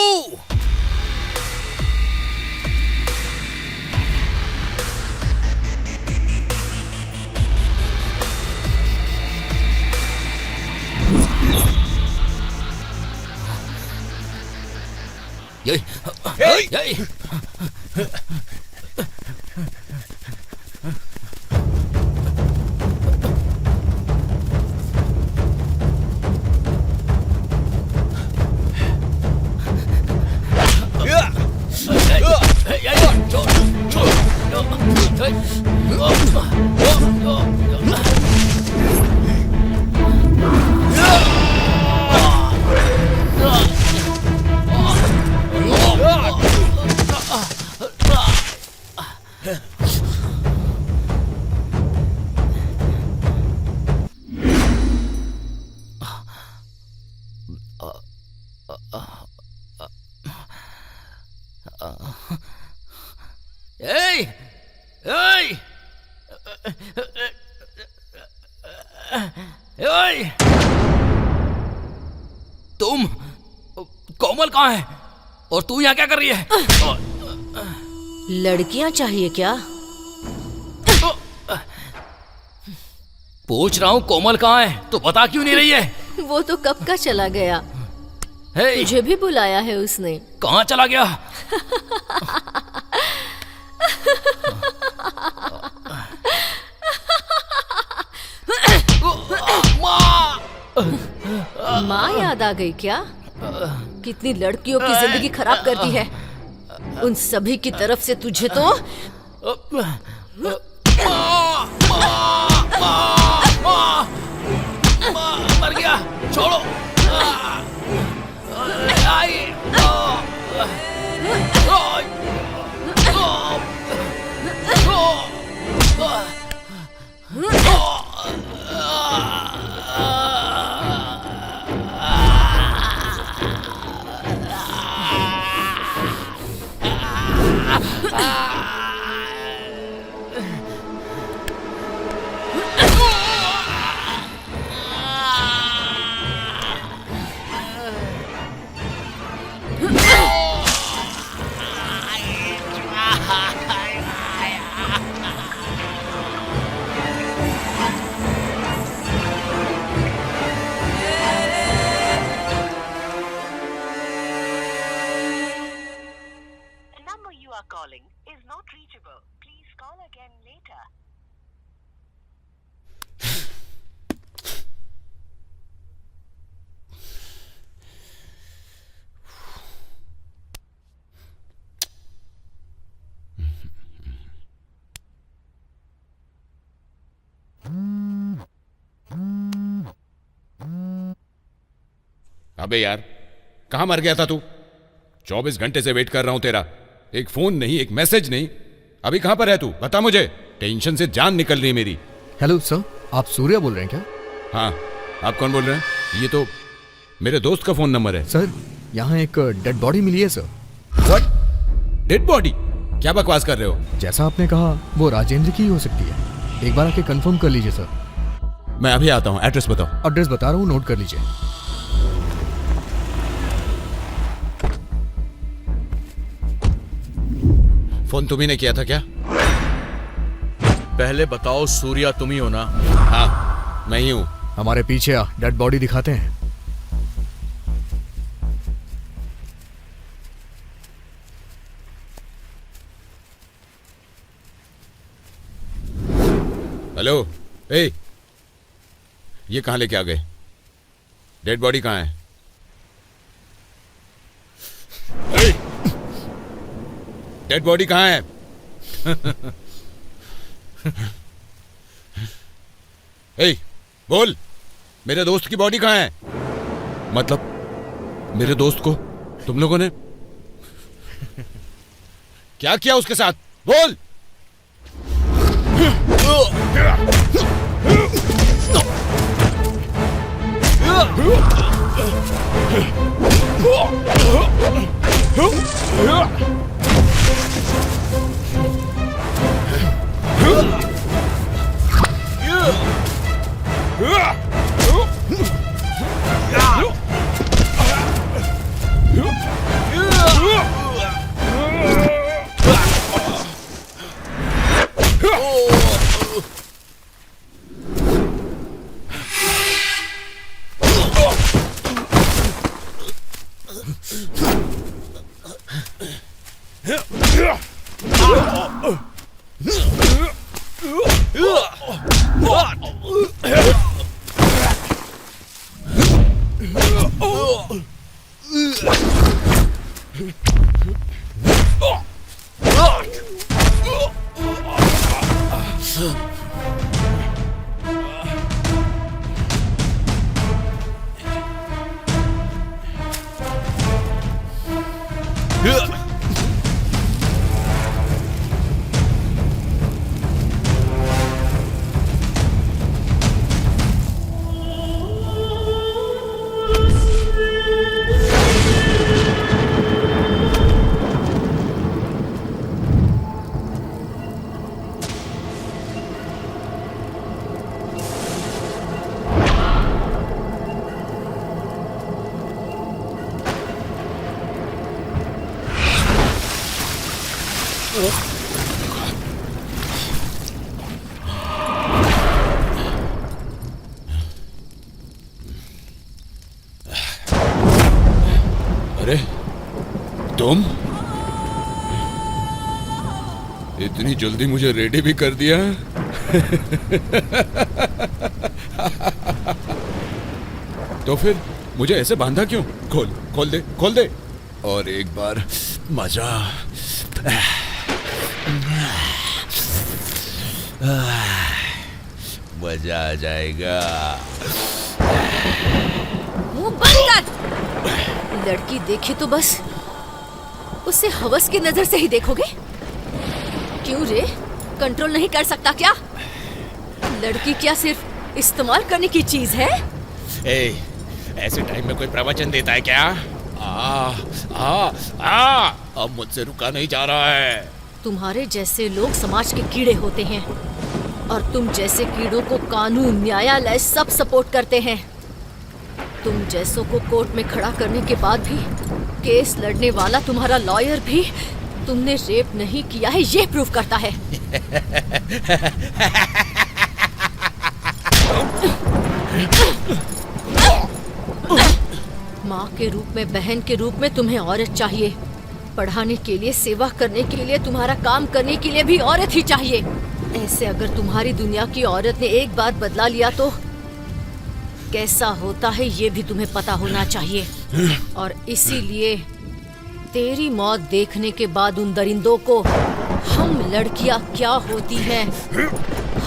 तुम कोमल कहाँ है और तू यहाँ क्या कर रही है? लड़कियां चाहिए क्या? पूछ रहा हूँ कोमल कहाँ है तो बता क्यों नहीं रही है? वो तो कब का चला गया। तुझे भी बुलाया है उसने। कहाँ चला गया? माँ याद आ गई क्या? कितनी लड़कियों की जिंदगी खराब कर दी है। उन सभी की तरफ से तुझे तो अबे यार, कहाँ मर गया था तू? 24 घंटे से वेट कर रहा हूं तेरा, एक फोन नहीं, एक मैसेज नहीं। अभी कहाँ पर है तू? बता मुझे, टेंशन से जान निकल रही है मेरी। हेलो सर, आप सूर्या बोल रहे हैं क्या? हाँ, आप कौन बोल रहे हैं? ये तो मेरे दोस्त का फोन नंबर है। सर, यहाँ एक डेड बॉडी मिली है सर। व्हाट? Dead body? क्या बकवास कर रहे हो? जैसा आपने कहा वो राजेंद्र की ही हो सकती है, एक बार आके कंफर्म कर लीजिए सर। मैं अभी आता हूँ, एड्रेस बताओ। एड्रेस बता रहा हूँ, नोट कर लीजिए। फोन तुम्ही ने किया था क्या? पहले बताओ, सूर्या तुम ही हो ना? हाँ, मैं ही हूँ। हमारे पीछे आ, डेड बॉडी दिखाते हैं। हेलो, ए, ये कहाँ लेके आ गए? डेड बॉडी कहाँ है? डेड बॉडी कहाँ है? ए, बोल, मेरे दोस्त की बॉडी कहाँ है? मतलब मेरे दोस्त को तुम लोगों ने क्या किया उसके साथ? बोल। अरे तुम इतनी जल्दी मुझे रेडी भी कर दिया? तो फिर मुझे ऐसे बांधा क्यों? खोल दे और एक बार मजा। मजा आ जाएगा। मुंह बंद कर। लड़की देखी तो बस उसे हवस की नजर से ही देखोगे? क्यों रे, कंट्रोल नहीं कर सकता क्या? लड़की क्या सिर्फ इस्तेमाल करने की चीज है? ए, ऐसे टाइम में कोई प्रवचन देता है क्या? अब मुझसे रुका नहीं जा रहा है। तुम्हारे जैसे लोग समाज के कीड़े होते हैं और तुम जैसे कीड़ों को कानून, न्यायालय सब सपोर्ट करते हैं। तुम जैसों को कोर्ट में खड़ा करने के बाद भी केस लड़ने वाला तुम्हारा लॉयर भी तुमने रेप नहीं किया है ये प्रूव करता है। माँ के रूप में, बहन के रूप में तुम्हें औरत चाहिए। पढ़ाने के लिए, सेवा करने के लिए, तुम्हारा काम करने के लिए भी औरत ही चाहिए। ऐसे अगर तुम्हारी दुनिया की औरत ने एक बार बदला लिया तो कैसा होता है ये भी तुम्हें पता होना चाहिए। और इसीलिए तेरी मौत देखने के बाद उन दरिंदों को हम लड़कियां क्या होती हैं,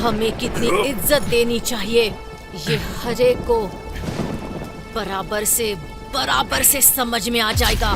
हमें कितनी इज्जत देनी चाहिए, ये हर एक को बराबर से बराबर से समझ में आ जाएगा।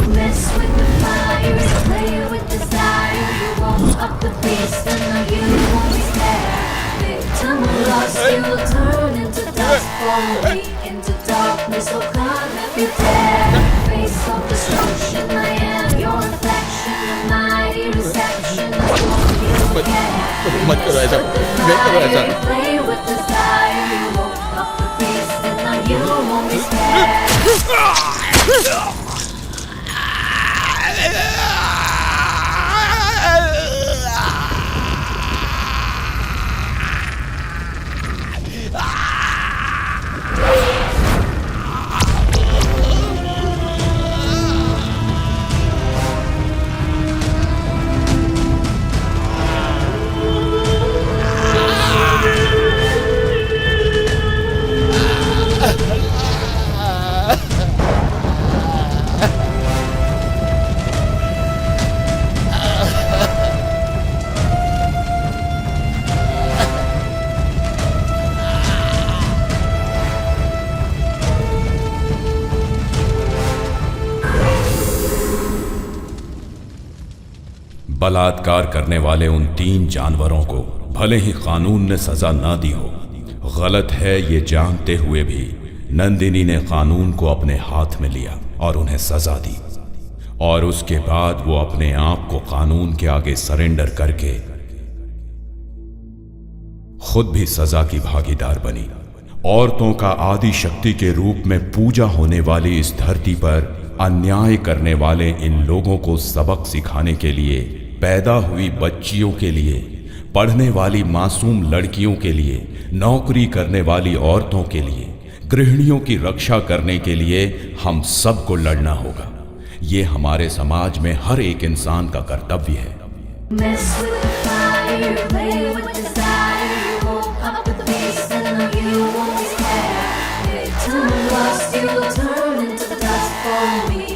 Mess with the fire, play with desire. You won't up the beast, and now you won't be scared. Victim or lost, you will turn into dust. Fall weak into darkness, oh come if you dare. Face of destruction, I am your reflection. A mighty reception, I won't you forget. मत करो ऐसा, मत करो ऐसा। Play with desire, you won't up the beast, and now you won't be scared. बलात्कार करने वाले उन 3 जानवरों को भले ही कानून ने सजा ना दी हो, गलत है ये जानते हुए भी नंदिनी ने कानून को अपने हाथ में लिया और उन्हें सजा दी। और उसके बाद वो अपने आप को कानून के आगे सरेंडर करके खुद भी सजा की भागीदार बनी। औरतों का आदि शक्ति के रूप में पूजा होने वाली इस धरती पर अन्याय करने वाले इन लोगों को सबक सिखाने के लिए, पैदा हुई बच्चियों के लिए, पढ़ने वाली मासूम लड़कियों के लिए, नौकरी करने वाली औरतों के लिए, गृहिणियों की रक्षा करने के लिए हम सबको लड़ना होगा। ये हमारे समाज में हर एक इंसान का कर्तव्य है। Mess with the fire, play with desire. You won't up with the beast, and now you won't be scared. Victim lost, you will turn into dust for me.